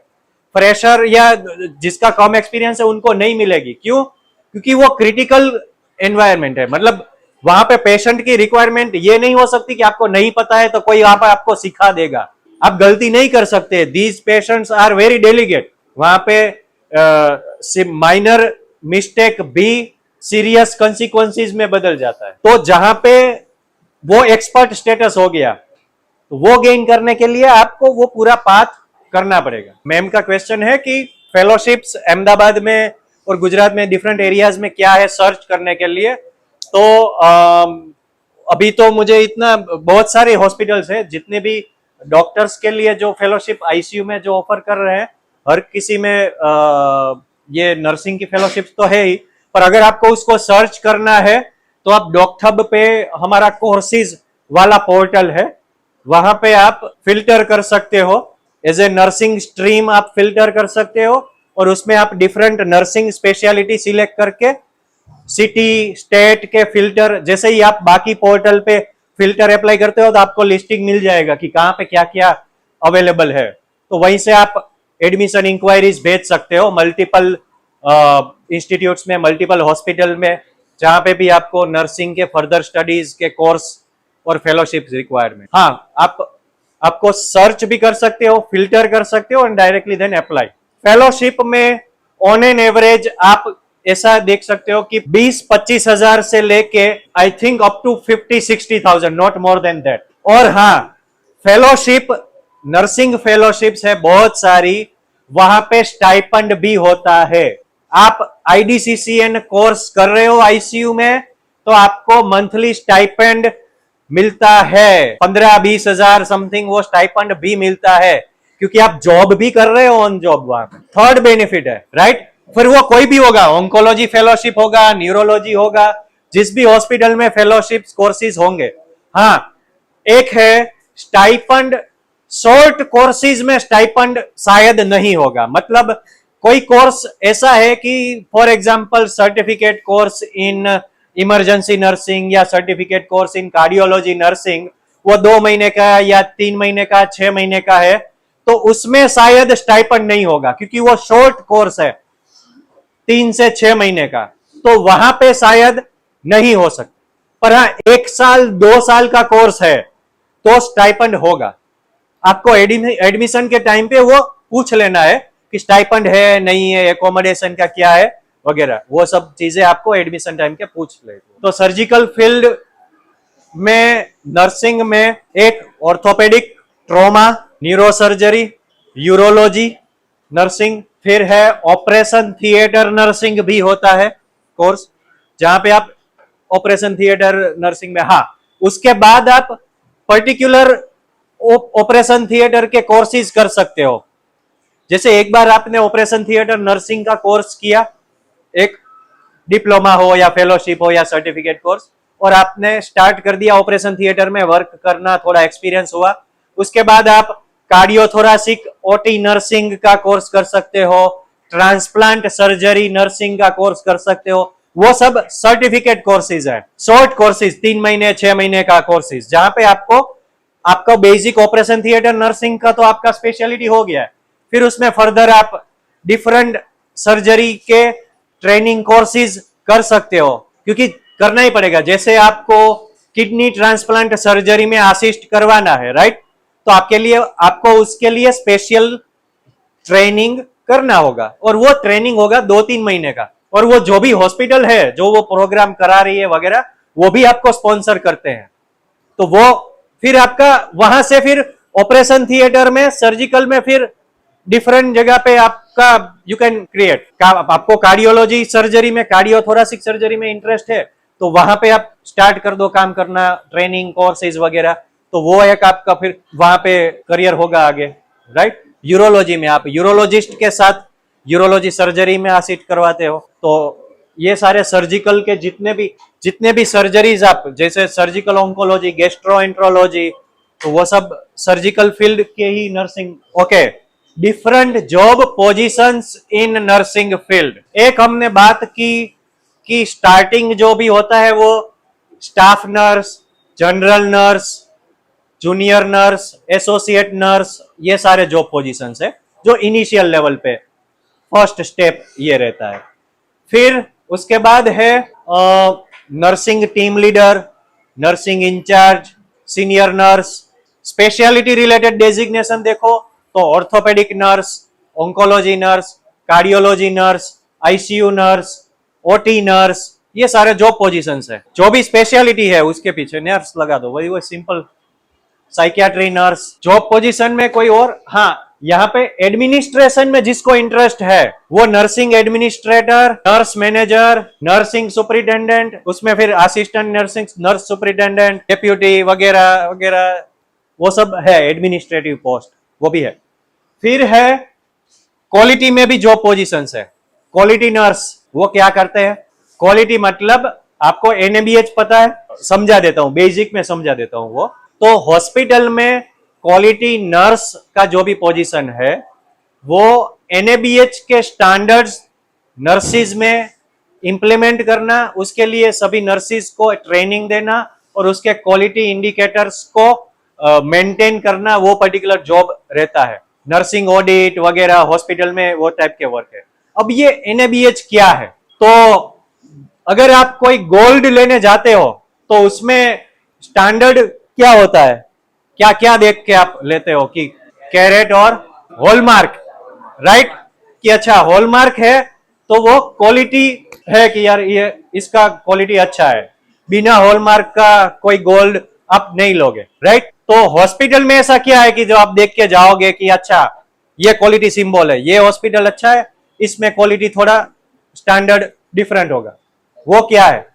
फ्रेशर या जिसका कम एक्सपीरियंस है उनको नहीं मिलेगी। क्यों? क्योंकि वो क्रिटिकल एनवायरनमेंट है, मतलब वहां पे पेशेंट की रिक्वायरमेंट ये नहीं हो सकती कि आपको नहीं पता है तो कोई वहां पर आपको सिखा देगा, आप गलती नहीं कर सकते। These patients are very delicate, वहां पे माइनर मिस्टेक भी सीरियस कंसिक्वेंसेस में बदल जाता है। तो जहां पे वो एक्सपर्ट स्टेटस हो गया, तो वो गेन करने के लिए आपको वो पूरा पाथ करना पड़ेगा। मैम का क्वेश्चन है कि फेलोशिप्स अहमदाबाद में और गुजरात में डिफरेंट एरियाज में क्या है सर्च करने के लिए। तो अभी तो मुझे इतना बहुत सारे हॉस्पिटल्स है, जितने भी डॉक्टर्स के लिए जो फेलोशिप आईसीयू में जो ऑफर कर रहे हैं, हर किसी में ये नर्सिंग की फेलोशिप तो है ही, पर अगर आपको उसको सर्च करना है तो आप डॉक्टहब पे हमारा कोर्सेज वाला पोर्टल है, वहां पे आप फिल्टर कर सकते हो, एज ए नर्सिंग स्ट्रीम आप फिल्टर कर सकते हो, और उसमें आप डिफरेंट नर्सिंग स्पेशलिटी सिलेक्ट करके सिटी स्टेट के फिल्टर, जैसे ही आप बाकी पोर्टल पे फिल्टर अप्लाई करते हो तो आपको लिस्टिंग मिल जाएगा कि कहाँ पे क्या क्या अवेलेबल है। तो वहीं से आप एडमिशन इंक्वायरीज भेज सकते हो मल्टीपल इंस्टीट्यूट्स में, मल्टीपल हॉस्पिटल में, जहां पे भी आपको नर्सिंग के फर्दर स्टडीज के कोर्स और फेलोशिप रिक्वायरमेंट। हाँ, आपको सर्च भी कर सकते हो, फिल्टर कर सकते हो and directly then apply. Fellowship में ऑन एन एवरेज आप ऐसा देख सकते हो कि 20-25 हजार से लेके I think up to 50-60,000, not more than that. और हाँ, फेलोशिप, नर्सिंग फेलोशिप्स है बहुत सारी, वहां पे स्टाइपेंड भी होता है। आप आईडीसीसीएन कोर्स कर रहे हो आईसीयू में तो आपको मंथली स्टाइपेंड मिलता है, 15-20 हजार समथिंग वो स्टाइपेंड भी मिलता है, क्योंकि आप जॉब भी कर रहे हो ऑन जॉब वहां पे। थर्ड बेनिफिट है, राइट। फिर वो कोई भी होगा, ऑन्कोलॉजी फेलोशिप होगा, न्यूरोलॉजी होगा, जिस भी हॉस्पिटल में फेलोशिप कोर्सेज होंगे। हाँ, एक है स्टाइपेंड, शॉर्ट कोर्सेज में स्टाइपेंड शायद नहीं होगा, मतलब कोई कोर्स ऐसा है कि for example certificate course in emergency nursing या certificate course in cardiology nursing, वो 2 महीने का या 3 महीने का, 6 महीने का है, तो उसमें शायद स्टाइपेंड नहीं होगा, क्योंकि वो शॉर्ट कोर्स है 3 से 6 महीने का, तो वहां पे शायद नहीं हो सकता। पर हाँ, 1 साल 2 साल का कोर्स है तो स्टाइपेंड होगा। आपको एडमिशन के टाइम पे वो पूछ लेना है कि स्टाइपेंड है नहीं है, एकोमोडेशन का क्या है वगैरह, वो सब चीजें आपको एडमिशन टाइम के पूछ ले। तो सर्जिकल फील्ड में, नर्सिंग में एक orthopaedic, trauma, neurosurgery, urology nursing, फिर है ऑपरेशन थिएटर नर्सिंग भी होता है कोर्स, जहां पे आप ऑपरेशन थिएटर नर्सिंग में, हाँ, उसके बाद आप पर्टिकुलर ऑपरेशन थिएटर के कोर्सेज कर सकते हो। जैसे एक बार आपने ऑपरेशन थिएटर नर्सिंग का कोर्स किया, एक डिप्लोमा हो या फेलोशिप हो या सर्टिफिकेट कोर्स, और आपने स्टार्ट कर दिया ऑपरेशन थिएटर में वर्क करना, थोड़ा एक्सपीरियंस हुआ, उसके बाद आप कार्डियोथोरासिक ओटी नर्सिंग का कोर्स कर सकते हो, ट्रांसप्लांट सर्जरी नर्सिंग का कोर्स कर सकते हो, वो सब सर्टिफिकेट कोर्सेज है, शॉर्ट कोर्सेज, 3 महीने 6 महीने का कोर्सेज, जहां पे आपका बेसिक ऑपरेशन थिएटर नर्सिंग का तो आपका स्पेशलिटी हो गया है, फिर उसमें फर्दर आप डिफरेंट सर्जरी के ट्रेनिंग कोर्सेज कर सकते हो, क्योंकि करना ही पड़ेगा। जैसे आपको किडनी ट्रांसप्लांट सर्जरी में असिस्ट करवाना है, राइट, तो आपको उसके लिए स्पेशल ट्रेनिंग करना होगा, और वो ट्रेनिंग होगा 2-3 महीने का, और वो जो भी हॉस्पिटल है जो वो प्रोग्राम करा रही है वगैरह, वो भी आपको स्पॉन्सर करते हैं। तो वो फिर आपका वहां से फिर ऑपरेशन थिएटर में, सर्जिकल में, फिर डिफरेंट जगह पे आपका यू कैन क्रिएट। आपको कार्डियोलॉजी सर्जरी में, कार्डियोथोरेसिक सर्जरी में इंटरेस्ट है तो वहां पे आप स्टार्ट कर दो काम करना, ट्रेनिंग कोर्सेज वगैरह, तो वो एक आपका फिर वहां पे करियर होगा आगे, राइट। यूरोलॉजी में आप यूरोलॉजिस्ट के साथ यूरोलॉजी सर्जरी में असिस्ट करवाते हो, तो ये सारे सर्जिकल के जितने भी सर्जरीज आप, जैसे सर्जिकल ऑन्कोलॉजी, गैस्ट्रोएंट्रोलॉजी, तो वो सब सर्जिकल फील्ड के ही nursing. Okay, different job positions in nursing field. एक हमने बात की कि स्टार्टिंग जो भी होता है वो staff nurse, general nurse, junior nurse, associate nurse, ये सारे जॉब पोजीशंस है जो इनिशियल लेवल पे फर्स्ट स्टेप ये रहता है। फिर उसके बाद है nursing team leader, nursing incharge, senior nurse. Speciality related designation देखो तो orthopaedic nurse, oncology nurse, cardiology nurse, ICU nurse, OT nurse, ये सारे जॉब पोजीशंस है। जो भी स्पेशलिटी है उसके पीछे नर्स लगा दो, वही simple. Psychiatry nurse. Job position में कोई और, हाँ, यहाँ पे एडमिनिस्ट्रेशन में जिसको इंटरेस्ट है वो nursing administrator, nurse manager, nursing superintendent, उसमें फिर assistant nursing, nurse superintendent, deputy वगैरह वगैरह, वो सब है एडमिनिस्ट्रेटिव पोस्ट, वो भी है। फिर है क्वालिटी में भी जॉब पोजीशंस है। क्वालिटी नर्स, वो क्या करते हैं? क्वालिटी मतलब आपको एनएबीएच पता है, समझा देता हूं, बेसिक में समझा देता हूं वो। तो हॉस्पिटल में क्वालिटी नर्स का जो भी पोजीशन है वो एनएबीएच के स्टैंडर्ड्स नर्सिस में इंप्लीमेंट करना, उसके लिए सभी नर्सिस को ट्रेनिंग देना और उसके क्वालिटी इंडिकेटर्स को मेंटेन करना, वो पर्टिकुलर जॉब रहता है। नर्सिंग ऑडिट वगैरह हॉस्पिटल में वो टाइप के वर्क है। अब ये एनएबीएच क्या है? तो अगर आप कोई गोल्ड लेने जाते हो तो उसमें स्टैंडर्ड क्या होता है? क्या क्या देख के आप लेते हो कि कैरेट और हॉलमार्क, राइट? कि अच्छा हॉलमार्क है तो वो क्वालिटी है कि यार ये इसका क्वालिटी अच्छा है, बिना हॉलमार्क का कोई गोल्ड आप नहीं लोगे, राइट? तो हॉस्पिटल में ऐसा क्या है कि जो आप देख के जाओगे कि अच्छा ये क्वालिटी सिंबल है, ये हॉस्पिटल अच्छा है, इसमें क्वालिटी थोड़ा स्टैंडर्ड डिफरेंट होगा। वो क्या है?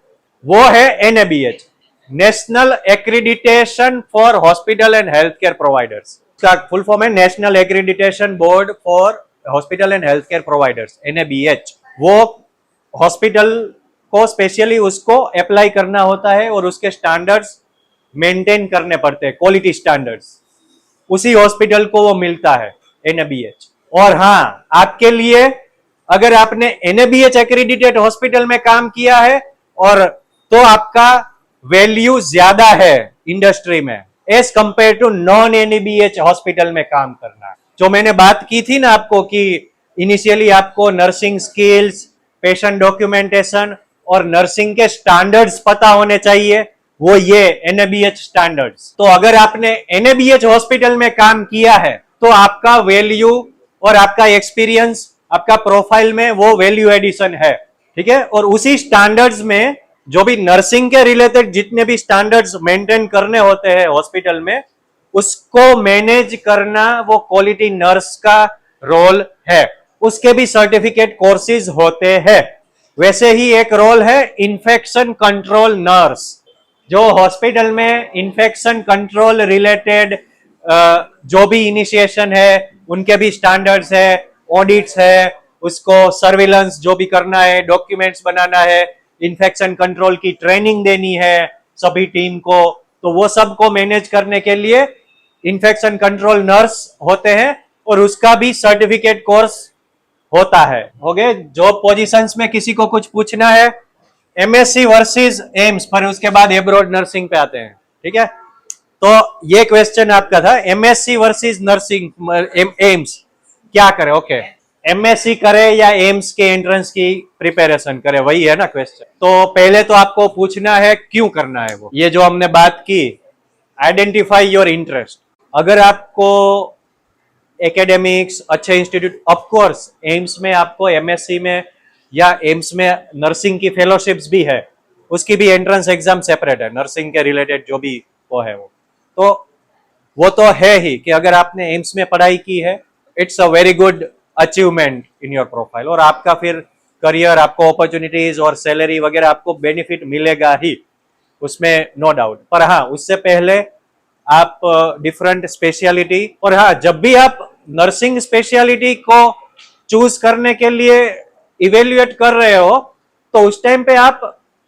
वो है NABH, national accreditation for hospital and health care providers. इसका फुल फॉर्म है national accreditation board for hospital and health care providers, NABH. वो हॉस्पिटल को स्पेशली उसको अप्लाई करना होता है और उसके स्टैंडर्ड्स मेंटेन करने पड़ते हैं, क्वालिटी स्टैंडर्ड्स, उसी हॉस्पिटल को वो मिलता है एनएबीएच। और हाँ, आपके लिए अगर आपने एनएबीएच एक्रीडिटेड हॉस्पिटल में काम किया है और तो आपका वैल्यू ज्यादा है इंडस्ट्री में as compared to non NABH hospital में काम करना। जो मैंने बात की थी ना आपको कि इनिशियली आपको नर्सिंग स्किल्स, पेशेंट डॉक्यूमेंटेशन और नर्सिंग के स्टैंडर्ड्स पता होने चाहिए, वो ये एनएबीएच स्टैंडर्ड्स। तो अगर आपने एनएबीएच हॉस्पिटल में काम किया है तो आपका वैल्यू और आपका एक्सपीरियंस, आपका प्रोफाइल में वो वैल्यू एडिशन है, ठीक है? और उसी स्टैंडर्ड्स में जो भी नर्सिंग के रिलेटेड जितने भी स्टैंडर्ड्स मेंटेन करने होते हैं हॉस्पिटल में, उसको मैनेज करना वो क्वालिटी नर्स का रोल है। उसके भी सर्टिफिकेट कोर्सेज होते हैं। वैसे ही एक रोल है इन्फेक्शन कंट्रोल नर्स, जो हॉस्पिटल में इन्फेक्शन कंट्रोल रिलेटेड जो भी इनिशिएशन है उनके भी स्टैंडर्ड्स है, ऑडिट्स है, उसको सर्विलेंस जो भी करना है, डॉक्यूमेंट्स बनाना है, इन्फेक्शन कंट्रोल की ट्रेनिंग देनी है सभी टीम को, तो वो सब को मैनेज करने के लिए इन्फेक्शन कंट्रोल नर्स होते हैं और उसका भी सर्टिफिकेट कोर्स होता है। ओके, जॉब पोजीशंस में किसी को कुछ पूछना है? एमएससी वर्सेस एम्स, पर उसके बाद एब्रॉड नर्सिंग पे आते हैं, ठीक है? तो ये क्वेश्चन आपका था, एमएससी वर्सेस नर्सिंग एम्स क्या करे? ओके, एमएससी करे या एम्स के एंट्रेंस की प्रिपरेशन करे, वही है ना क्वेश्चन। तो पहले तो आपको पूछना है क्यों करना है वो, ये जो हमने बात की, आइडेंटिफाई योर इंटरेस्ट। अगर आपको एकेडमिक्स अच्छे इंस्टीट्यूट, ऑफ कोर्स एम्स में आपको एमएससी में या एम्स में नर्सिंग की फेलोशिप्स भी है, उसकी भी एंट्रेंस एग्जाम सेपरेट है, नर्सिंग के रिलेटेड जो भी वो है वो तो है ही कि अगर आपने एम्स में पढ़ाई की है, it's a very good achievement in your profile, और आपका फिर करियर, आपको अपॉर्चुनिटीज और सैलरी वगैरह आपको बेनिफिट मिलेगा ही, उसमें नो डाउट। पर हाँ, उससे पहले आप डिफरेंट स्पेशलिटी, और हाँ, जब भी आप नर्सिंग स्पेशलिटी को चूज करने के लिए इवेल्युएट कर रहे हो, तो उस टाइम पे आप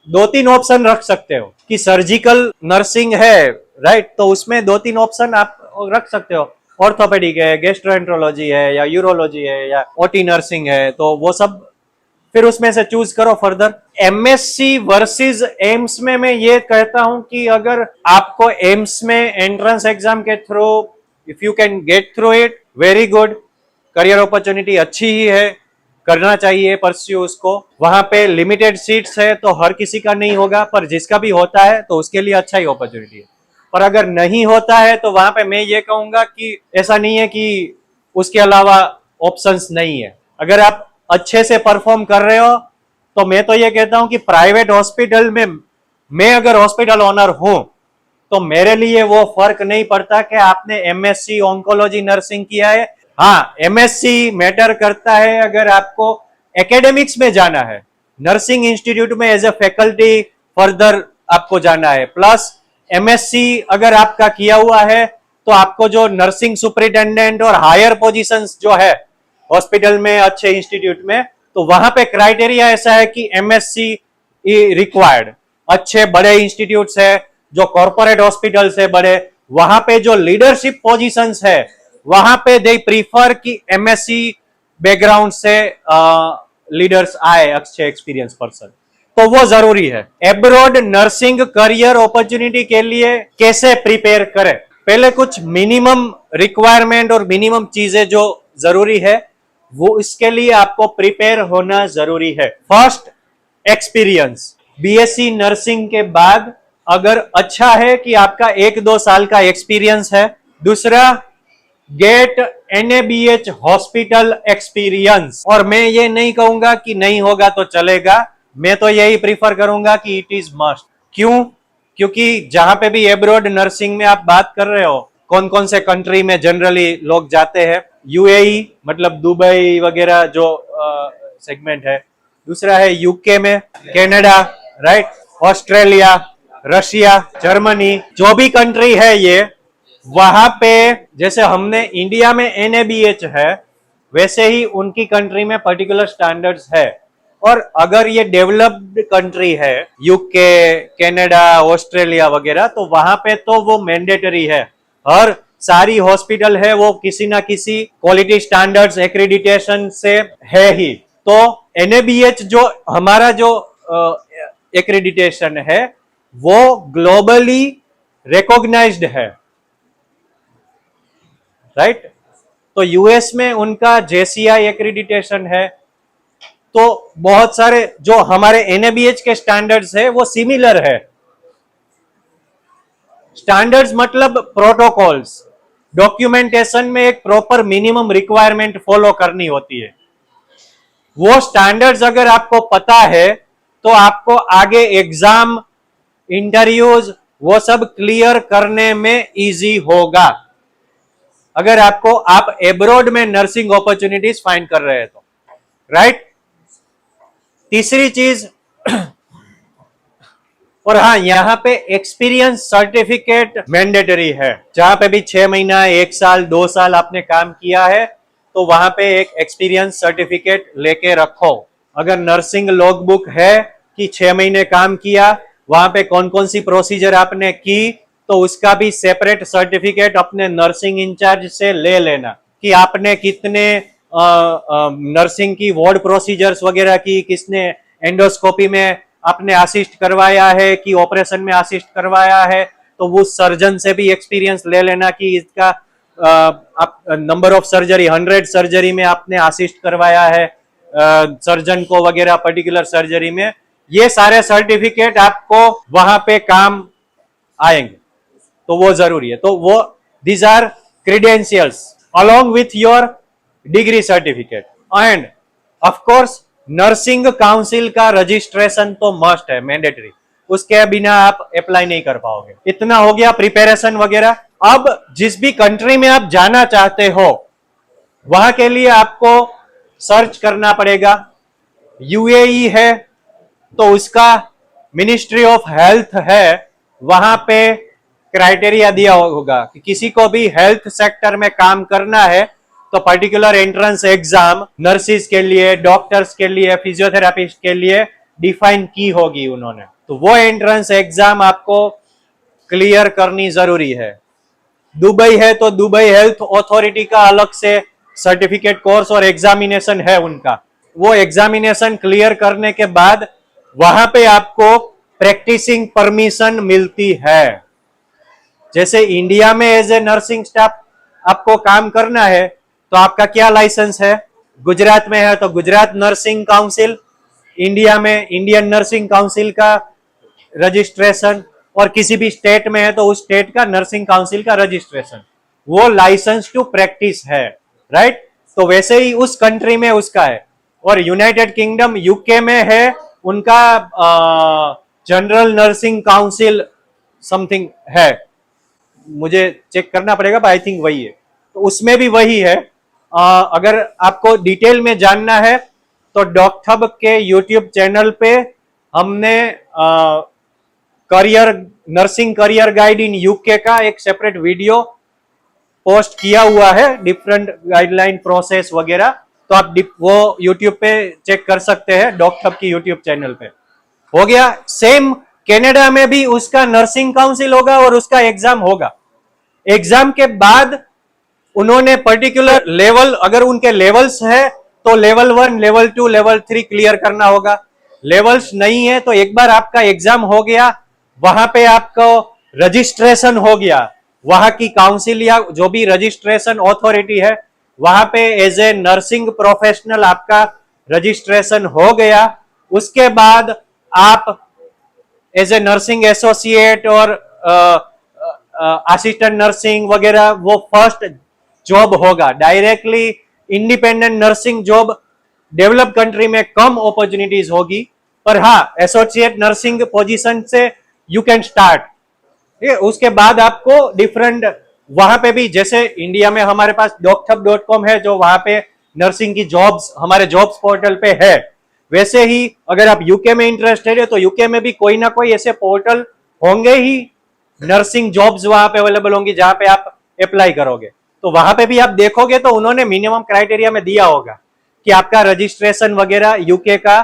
2-3 ऑप्शन रख सकते हो कि सर्जिकल नर्सिंग है, राइट, तो उसमें 2-3 ऑप्शन आप रख सकते हो, ऑर्थोपेडिक है, गेस्ट्रोएंट्रोलॉजी है, या यूरोलॉजी है, या ओटी नर्सिंग है, तो वो सब फिर उसमें से चूज करो फर्दर। एमएससी वर्सेस एम्स में मैं ये कहता हूं कि अगर आपको एम्स में एंट्रेंस एग्जाम के through, if you can get through it, very good, career opportunity अच्छी ही है, करना चाहिए परस्यू उसको। वहां पे लिमिटेड सीट्स है तो हर किसी का नहीं होगा, पर जिसका भी होता है तो उसके लिए अच्छा ही अपॉर्चुनिटी है। पर अगर नहीं होता है तो वहां पे मैं ये कहूंगा कि ऐसा नहीं है कि उसके अलावा ऑप्शंस नहीं है। अगर आप अच्छे से परफॉर्म कर रहे हो तो मैं तो ये कहता हूं कि प्राइवेट हॉस्पिटल में, मैं अगर हॉस्पिटल ओनर हूं तो मेरे लिए वो फर्क नहीं पड़ता कि आपने एमएससी ऑन्कोलॉजी नर्सिंग किया है। हाँ, एमएससी मैटर करता है अगर आपको एकेडमिक्स में जाना है, नर्सिंग इंस्टीट्यूट में एज ए फैकल्टी फर्दर आपको जाना है, प्लस एमएससी अगर आपका किया हुआ है तो आपको जो नर्सिंग सुपरिटेंडेंट और हायर पोजीशंस जो है हॉस्पिटल में, अच्छे इंस्टीट्यूट में, तो वहां पे क्राइटेरिया ऐसा है कि एमएससी रिक्वायर्ड। अच्छे बड़े इंस्टीट्यूट्स है, जो कॉर्पोरेट हॉस्पिटल्स है बड़े, वहां पे जो लीडरशिप पोजीशंस है, वहां पे दे प्रीफर कि एमएससी बैकग्राउंड से लीडर्स आए, अच्छे एक्सपीरियंस पर्सन, तो वो जरूरी है। एब्रॉड नर्सिंग करियर अपॉर्चुनिटी के लिए कैसे प्रिपेयर करें? पहले कुछ मिनिमम रिक्वायरमेंट और मिनिमम चीजें जो जरूरी है, वो इसके लिए आपको प्रिपेयर होना जरूरी है। First, experience. बीएससी नर्सिंग के बाद अगर अच्छा है कि आपका 1-2 साल का एक्सपीरियंस है। दूसरा, गेट एनएबीएच हॉस्पिटल एक्सपीरियंस, और मैं ये नहीं कहूंगा कि नहीं होगा तो चलेगा, मैं तो यही प्रीफर करूंगा कि इट इज मस्ट। क्यों? क्योंकि जहां पे भी एब्रॉड नर्सिंग में आप बात कर रहे हो, कौन कौन से कंट्री में जनरली लोग जाते हैं? यूएई, मतलब दुबई वगैरह जो सेगमेंट है। दूसरा है यूके में, Canada, right, Australia, Russia, Germany, जो भी कंट्री है ये, वहां पे जैसे हमने इंडिया में एनएबीएच है, वैसे ही उनकी कंट्री में पर्टिकुलर स्टैंडर्ड्स है। और अगर ये डेवलप्ड कंट्री है, यूके, कनाडा, ऑस्ट्रेलिया वगैरह, तो वहां पे तो वो मैंडेटरी है, हर सारी हॉस्पिटल है वो किसी ना किसी क्वालिटी स्टैंडर्ड्स एक्रेडिटेशन से है ही। तो एनएबीएच जो हमारा जो एक्रेडिटेशन है वो ग्लोबली रिकॉग्नाइज्ड है, राइट। तो यूएस में उनका जेसीआई एक्रेडिटेशन है। तो बहुत सारे जो हमारे एनएबीएच के स्टैंडर्ड्स है वो सिमिलर है। स्टैंडर्ड्स मतलब प्रोटोकॉल्स, डॉक्यूमेंटेशन में एक प्रॉपर मिनिमम रिक्वायरमेंट फॉलो करनी होती है। वो स्टैंडर्ड्स अगर आपको पता है तो आपको आगे एग्जाम, इंटरव्यूज, वो सब क्लियर करने में इजी होगा, अगर आपको आप एब्रॉड में नर्सिंग अपॉर्चुनिटीज फाइंड कर रहे हैं तो, राइट। तीसरी चीज, और हाँ, यहाँ पे एक्सपीरियंस सर्टिफिकेट मैंडेटरी है। जहां पे भी 6 महीना, 1 साल, 2 साल आपने काम किया है तो वहां पे एक एक्सपीरियंस सर्टिफिकेट लेके रखो। अगर नर्सिंग लॉगबुक है कि 6 महीने काम किया, वहां पे कौन कौन सी प्रोसीजर आपने की, तो उसका भी सेपरेट सर्टिफिकेट अपने नर्सिंग इंचार्ज से ले लेना कि आपने कितने नर्सिंग की वार्ड प्रोसीजर्स वगैरह की, किसने एंडोस्कोपी में आपने असिस्ट करवाया है कि ऑपरेशन में असिस्ट करवाया है, तो वो सर्जन से भी एक्सपीरियंस ले लेना कि इसका नंबर ऑफ सर्जरी, 100 सर्जरी में आपने असिस्ट करवाया है सर्जन को वगैरह, पर्टिकुलर सर्जरी में। ये सारे सर्टिफिकेट आपको वहां पे काम आएंगे, तो वो जरूरी है। तो वो these are credentials along with your degree certificate and of course nursing council का रजिस्ट्रेशन तो मस्ट है, मैंडेटरी, उसके बिना आप अप्लाई नहीं कर पाओगे। इतना हो गया प्रिपरेशन वगैरह। अब जिस भी कंट्री में आप जाना चाहते हो वहां के लिए आपको सर्च करना पड़ेगा। यूएई है तो उसका मिनिस्ट्री ऑफ हेल्थ है, वहां पे क्राइटेरिया दिया होगा कि किसी को भी हेल्थ सेक्टर में काम करना है तो पर्टिकुलर एंट्रेंस एग्जाम नर्सिस के लिए, डॉक्टर्स के लिए, फिजियोथेरापिस्ट के लिए डिफाइन की होगी उन्होंने, तो वो एंट्रेंस एग्जाम आपको क्लियर करनी जरूरी है। दुबई है तो दुबई हेल्थ अथॉरिटी का अलग से सर्टिफिकेट कोर्स और एग्जामिनेशन है उनका, वो एग्जामिनेशन क्लियर करने के बाद वहां पे आपको प्रैक्टिसिंग परमिशन मिलती है। जैसे इंडिया में एज ए नर्सिंग स्टाफ आपको काम करना है तो आपका क्या लाइसेंस है, गुजरात में है तो गुजरात नर्सिंग काउंसिल, इंडिया में इंडियन नर्सिंग काउंसिल का रजिस्ट्रेशन, और किसी भी स्टेट में है तो उस स्टेट का नर्सिंग काउंसिल का रजिस्ट्रेशन, वो लाइसेंस टू प्रैक्टिस है, राइट। तो वैसे ही उस कंट्री में उसका है। और यूनाइटेड किंगडम यूके में है उनका जनरल नर्सिंग काउंसिल समथिंग है, मुझे चेक करना पड़ेगा, आई थिंक वही है, तो उसमें भी वही है। अगर आपको डिटेल में जानना है तो डॉक्टर के यूट्यूब चैनल पे हमने career nursing career guide in UK का एक सेपरेट वीडियो पोस्ट किया हुआ है, डिफरेंट गाइडलाइन प्रोसेस वगैरह, तो आप वो यूट्यूब पे चेक कर सकते हैं, डॉक्टर की यूट्यूब चैनल पे। हो गया। सेम कनाडा में भी उसका नर्सिंग काउंसिल होगा और उसका एग्जाम होगा। एग्जाम के बाद उन्होंने पर्टिकुलर लेवल, अगर उनके लेवल्स है तो लेवल 1, लेवल 2, लेवल 3 क्लियर करना होगा। लेवल्स नहीं है तो एक बार आपका एग्जाम हो गया, वहां पे आपको रजिस्ट्रेशन हो गया, वहां की काउंसिल या जो भी रजिस्ट्रेशन अथॉरिटी है वहां पे एज ए नर्सिंग प्रोफेशनल आपका रजिस्ट्रेशन हो गया। उसके बाद आप एज ए नर्सिंग एसोसिएट और असिस्टेंट नर्सिंग वगैरह वो फर्स्ट जॉब होगा। Directly independent nursing job develop country में कम अपॉर्चुनिटीज होगी, पर हाँ एसोसिएट नर्सिंग पोजीशन से यू कैन स्टार्ट। उसके बाद आपको डिफरेंट वहां पे भी, जैसे इंडिया में हमारे पास doctor.com है जो वहां पे नर्सिंग की जॉब्स हमारे जॉब्स पोर्टल पे है, वैसे ही अगर आप यूके में इंटरेस्टेड है तो यूके में भी कोई ना कोई ऐसे पोर्टल होंगे ही, नर्सिंग जॉब्स वहां पे अवेलेबल होंगी जहां पे आप अप्लाई करोगे, तो वहां पे भी आप देखोगे तो उन्होंने मिनिमम क्राइटेरिया में दिया होगा कि आपका रजिस्ट्रेशन वगैरह यूके का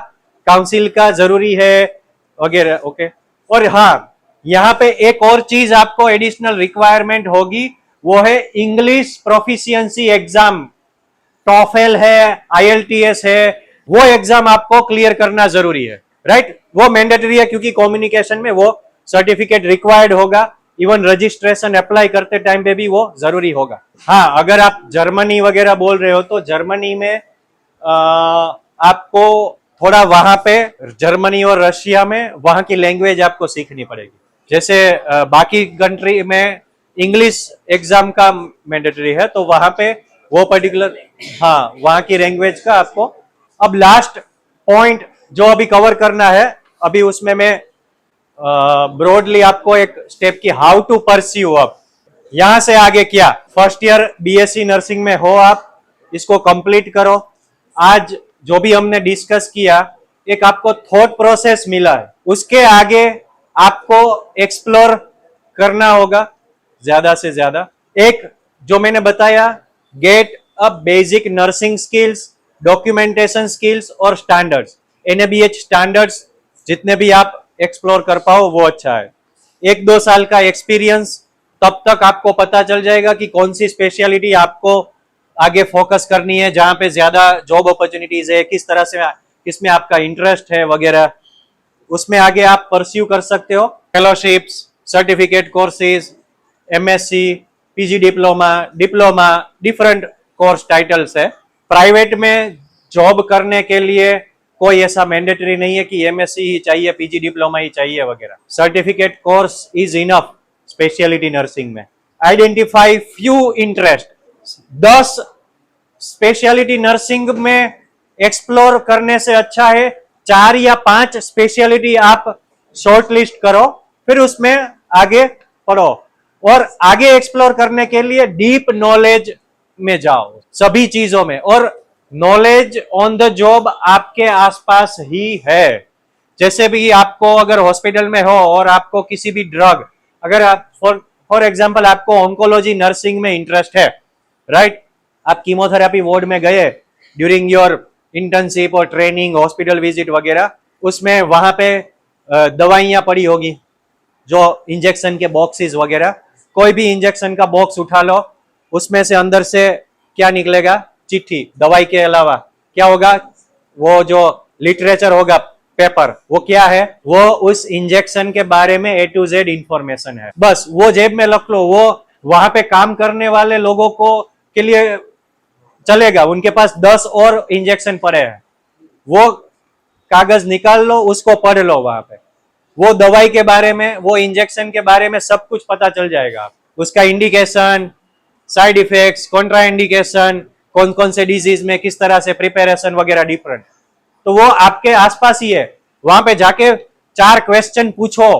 काउंसिल का जरूरी है वगैरह। ओके। और हाँ, यहाँ पे एक और चीज आपको एडिशनल रिक्वायरमेंट होगी, वो है इंग्लिश प्रोफिशिएंसी एग्जाम। टॉफेल है, IELTS है, वो एग्जाम आपको क्लियर करना जरूरी है, राइट। वो मैंडेटरी है क्योंकि कम्युनिकेशन में वो सर्टिफिकेट रिक्वायर्ड होगा, इवन रजिस्ट्रेशन अप्लाई करते टाइम पे भी वो जरूरी होगा। हाँ, अगर आप जर्मनी वगैरह बोल रहे हो तो जर्मनी में आपको थोड़ा वहां पे जर्मनी और रशिया में वहां की लैंग्वेज आपको सीखनी पड़ेगी। जैसे बाकी कंट्री में इंग्लिश एग्जाम का मैंडेटरी है तो वहां पे वो पर्टिकुलर, हाँ, वहां की लैंग्वेज का आपको। अब लास्ट पॉइंट जो अभी कवर करना है, अभी उसमें मैं ब्रॉडली आपको एक स्टेप की हाउ टू परस्यू, अब यहां से आगे क्या, फर्स्ट ईयर BSc नर्सिंग में हो आप, इसको कंप्लीट करो। आज जो भी हमने डिस्कस किया, एक आपको थॉट प्रोसेस मिला है, उसके आगे आपको एक्सप्लोर करना होगा ज्यादा से ज्यादा। एक जो मैंने बताया, get a basic nursing skills, documentation skills और स्टैंडर्ड्स, NABH स्टैंडर्ड्स जितने भी आप एक्सप्लोर कर पाओ वो अच्छा है। 1-2 साल का एक्सपीरियंस, तब तक आपको पता चल जाएगा कि कौन सी स्पेशलिटी आपको आगे फोकस करनी है, जहां पे ज्यादा जॉब अपॉर्चुनिटीज है, किस तरह से किसमें आपका इंटरेस्ट है वगैरह, उसमें आगे आप परस्यू कर सकते हो। Fellowships, certificate courses, MSc, PG diploma, different course titles है। प्राइवेट में जॉब करने के लिए कोई ऐसा मैंडेटरी नहीं है कि MSc ही चाहिए, PG डिप्लोमा ही चाहिए वगैरह। Certificate course is enough speciality nursing में। Identify few interest. 10 speciality nursing में एक्सप्लोर करने से अच्छा है 4 या 5 स्पेशलिटी आप शॉर्ट लिस्ट करो, फिर उसमें आगे पढ़ो और आगे एक्सप्लोर करने के लिए डीप नॉलेज में जाओ सभी चीजों में। और नॉलेज ऑन द जॉब आपके आसपास ही है। जैसे भी आपको अगर हॉस्पिटल में हो और आपको किसी भी ड्रग, अगर आप फॉर एग्जांपल आपको ऑन्कोलॉजी नर्सिंग में इंटरेस्ट है, राइट, आप कीमोथेरेपी वार्ड में गए ड्यूरिंग योर इंटर्नशिप और ट्रेनिंग, हॉस्पिटल विजिट वगैरह, उसमें वहां पे दवाइयां पड़ी होगी, जो इंजेक्शन के बॉक्सेस वगैरह, कोई भी इंजेक्शन का बॉक्स उठा लो, उसमें से अंदर से क्या निकलेगा? चिट्ठी। दवाई के अलावा क्या होगा? वो जो लिटरेचर होगा, पेपर, वो क्या है? वो उस इंजेक्शन के बारे में A to Z इंफॉर्मेशन है। बस वो जेब में रख लो, वो वहां पे काम करने वाले लोगों को के लिए चलेगा, उनके पास 10 और इंजेक्शन पड़े हैं, वो कागज निकाल लो, उसको पढ़ लो, वहां पे वो दवाई के बारे में, वो इंजेक्शन के बारे में सब कुछ पता चल जाएगा। उसका indication, side effects, Contra indication, कौन कौन से डिजीज में किस तरह से प्रिपरेशन वगैरह डिफरेंट, तो वो आपके आसपास ही है। वहां पे जाके 4 क्वेश्चन पूछो।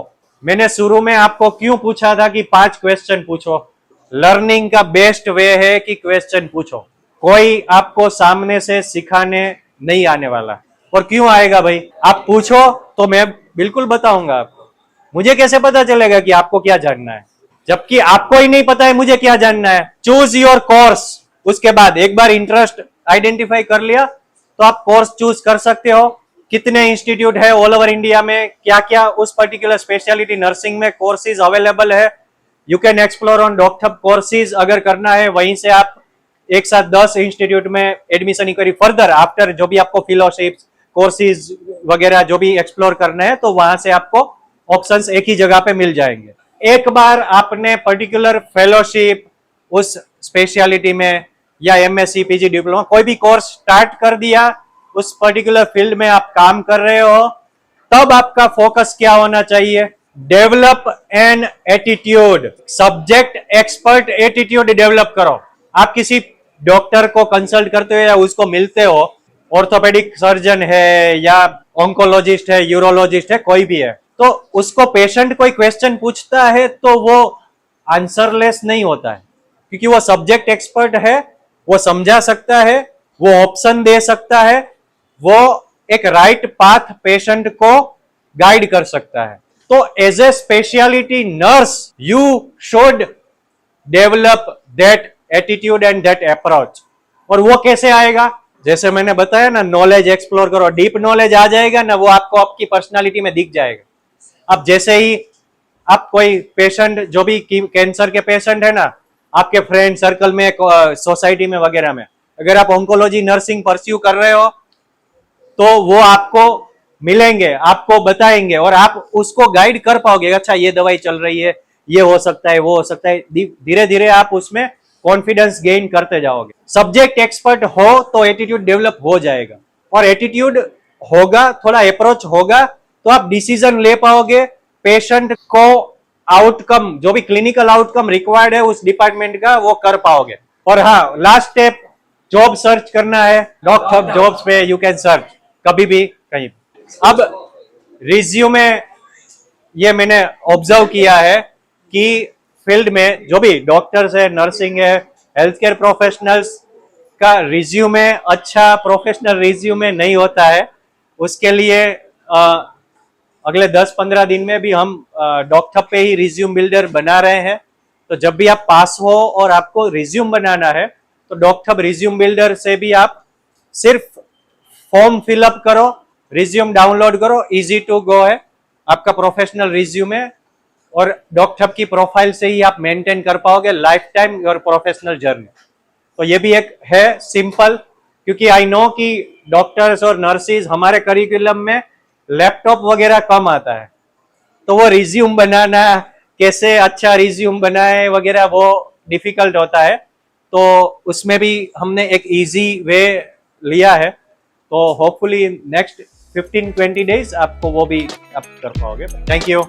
मैंने शुरू में आपको क्यों पूछा था कि 5 क्वेश्चन पूछो? लर्निंग का बेस्ट वे है कि क्वेश्चन पूछो। कोई आपको सामने से सिखाने नहीं आने वाला। और क्यों आएगा भाई? आप पूछो तो मैं बिल्कुल बताऊंगा आपको। मुझे कैसे पता चलेगा कि आपको क्या जानना है, जबकि आपको ही नहीं पता है मुझे क्या जानना है? Choose your course. उसके बाद एक बार इंटरेस्ट आइडेंटिफाई कर लिया तो आप कोर्स चूज कर सकते हो। कितने इंस्टीट्यूट है ऑल ओवर इंडिया में, क्या क्या उस पर्टिकुलर स्पेशलिटी नर्सिंग में कोर्सेज अवेलेबल है, you can explore on doctor courses. अगर करना है वहीं से आप एक साथ 10 इंस्टीट्यूट में एडमिशन करी फर्दर आफ्टर, जो भी आपको फेलोशिप्स, कोर्सेज वगैरह जो भी एक्सप्लोर करना है, तो वहां से आपको ऑप्शंस एक ही जगह पे मिल जाएंगे। एक बार आपने पर्टिकुलर फेलोशिप उस स्पेशलिटी में या एमएससी, पीजी, डिप्लोमा, कोई भी कोर्स स्टार्ट कर दिया, उस पर्टिकुलर फील्ड में आप काम कर रहे हो, तब आपका फोकस क्या होना चाहिए? Develop an attitude, subject expert attitude develop करो। आप किसी डॉक्टर को कंसल्ट करते हो या उसको मिलते हो, ऑर्थोपेडिक सर्जन है या ऑन्कोलॉजिस्ट है, यूरोलॉजिस्ट है, कोई भी है, तो उसको पेशेंट कोई क्वेश्चन पूछता है तो वो आंसरलेस नहीं होता है, क्योंकि वो सब्जेक्ट एक्सपर्ट है, वो समझा सकता है, वो ऑप्शन दे सकता है, वो एक राइट पाथ पेशेंट को गाइड कर सकता है। तो as a speciality nurse you should develop that attitude and that approach. और वो कैसे आएगा? जैसे मैंने बताया ना, नॉलेज एक्सप्लोर करो, डीप नॉलेज आ जाएगा ना, वो आपको आपकी पर्सनालिटी में दिख जाएगा। अब जैसे ही आप कोई पेशेंट, जो भी कैंसर के पेशेंट है ना, आपके फ्रेंड सर्कल में, सोसाइटी में वगैरह में, अगर आप ऑन्कोलॉजी नर्सिंग परस्यू कर रहे हो तो वो आपको मिलेंगे, आपको बताएंगे और आप उसको गाइड कर पाओगे। अच्छा, ये दवाई चल रही है, ये हो सकता है, वो हो सकता है, धीरे धीरे आप उसमें कॉन्फिडेंस गेन करते जाओगे। सब्जेक्ट एक्सपर्ट हो तो एटीट्यूड डेवलप हो जाएगा, और एटीट्यूड होगा, थोड़ा अप्रोच होगा, तो आप डिसीजन ले पाओगे, पेशेंट को आउटकम, जो भी क्लिनिकल आउटकम रिक्वायर्ड है उस डिपार्टमेंट का, वो कर पाओगे। और हाँ, लास्ट स्टेप, जॉब सर्च करना है, डॉक्टर जॉब्स पे यू कैन सर्च कभी भी, कहीं भी। अब रिज्यूमे, ये मैंने ऑब्जर्व किया है कि फील्ड में जो भी डॉक्टर्स है, नर्सिंग है, हेल्थ केयर प्रोफेशनल्स का रिज्यूमे अच्छा प्रोफेशनल रिज्यूमे नहीं होता है। उसके लिए अगले 10-15 दिन में भी हम डॉक्टर पे ही रिज्यूम बिल्डर बना रहे हैं। तो जब भी आप पास हो और आपको रिज्यूम बनाना है तो डॉक्टर रिज्यूम बिल्डर से भी आप सिर्फ फॉर्म फिलअप करो, रिज्यूम डाउनलोड करो, इजी टू गो है आपका प्रोफेशनल रिज्यूमे, और डॉक्टर की प्रोफाइल से ही आप मेंटेन कर पाओगे life time your professional journey. तो ये भी एक है सिंपल, क्योंकि आई नो कि डॉक्टर्स और नर्सिस हमारे करिकुलम में लैपटॉप वगैरह कम आता है, तो वो रिज्यूम बनाना, कैसे अच्छा रिज्यूम बनाए वगैरह, वो डिफिकल्ट होता है। तो उसमें भी हमने एक इजी वे लिया है, तो होपफुली नेक्स्ट 15-20 डेज आपको वो भी आप कर पाओगे। Thank you.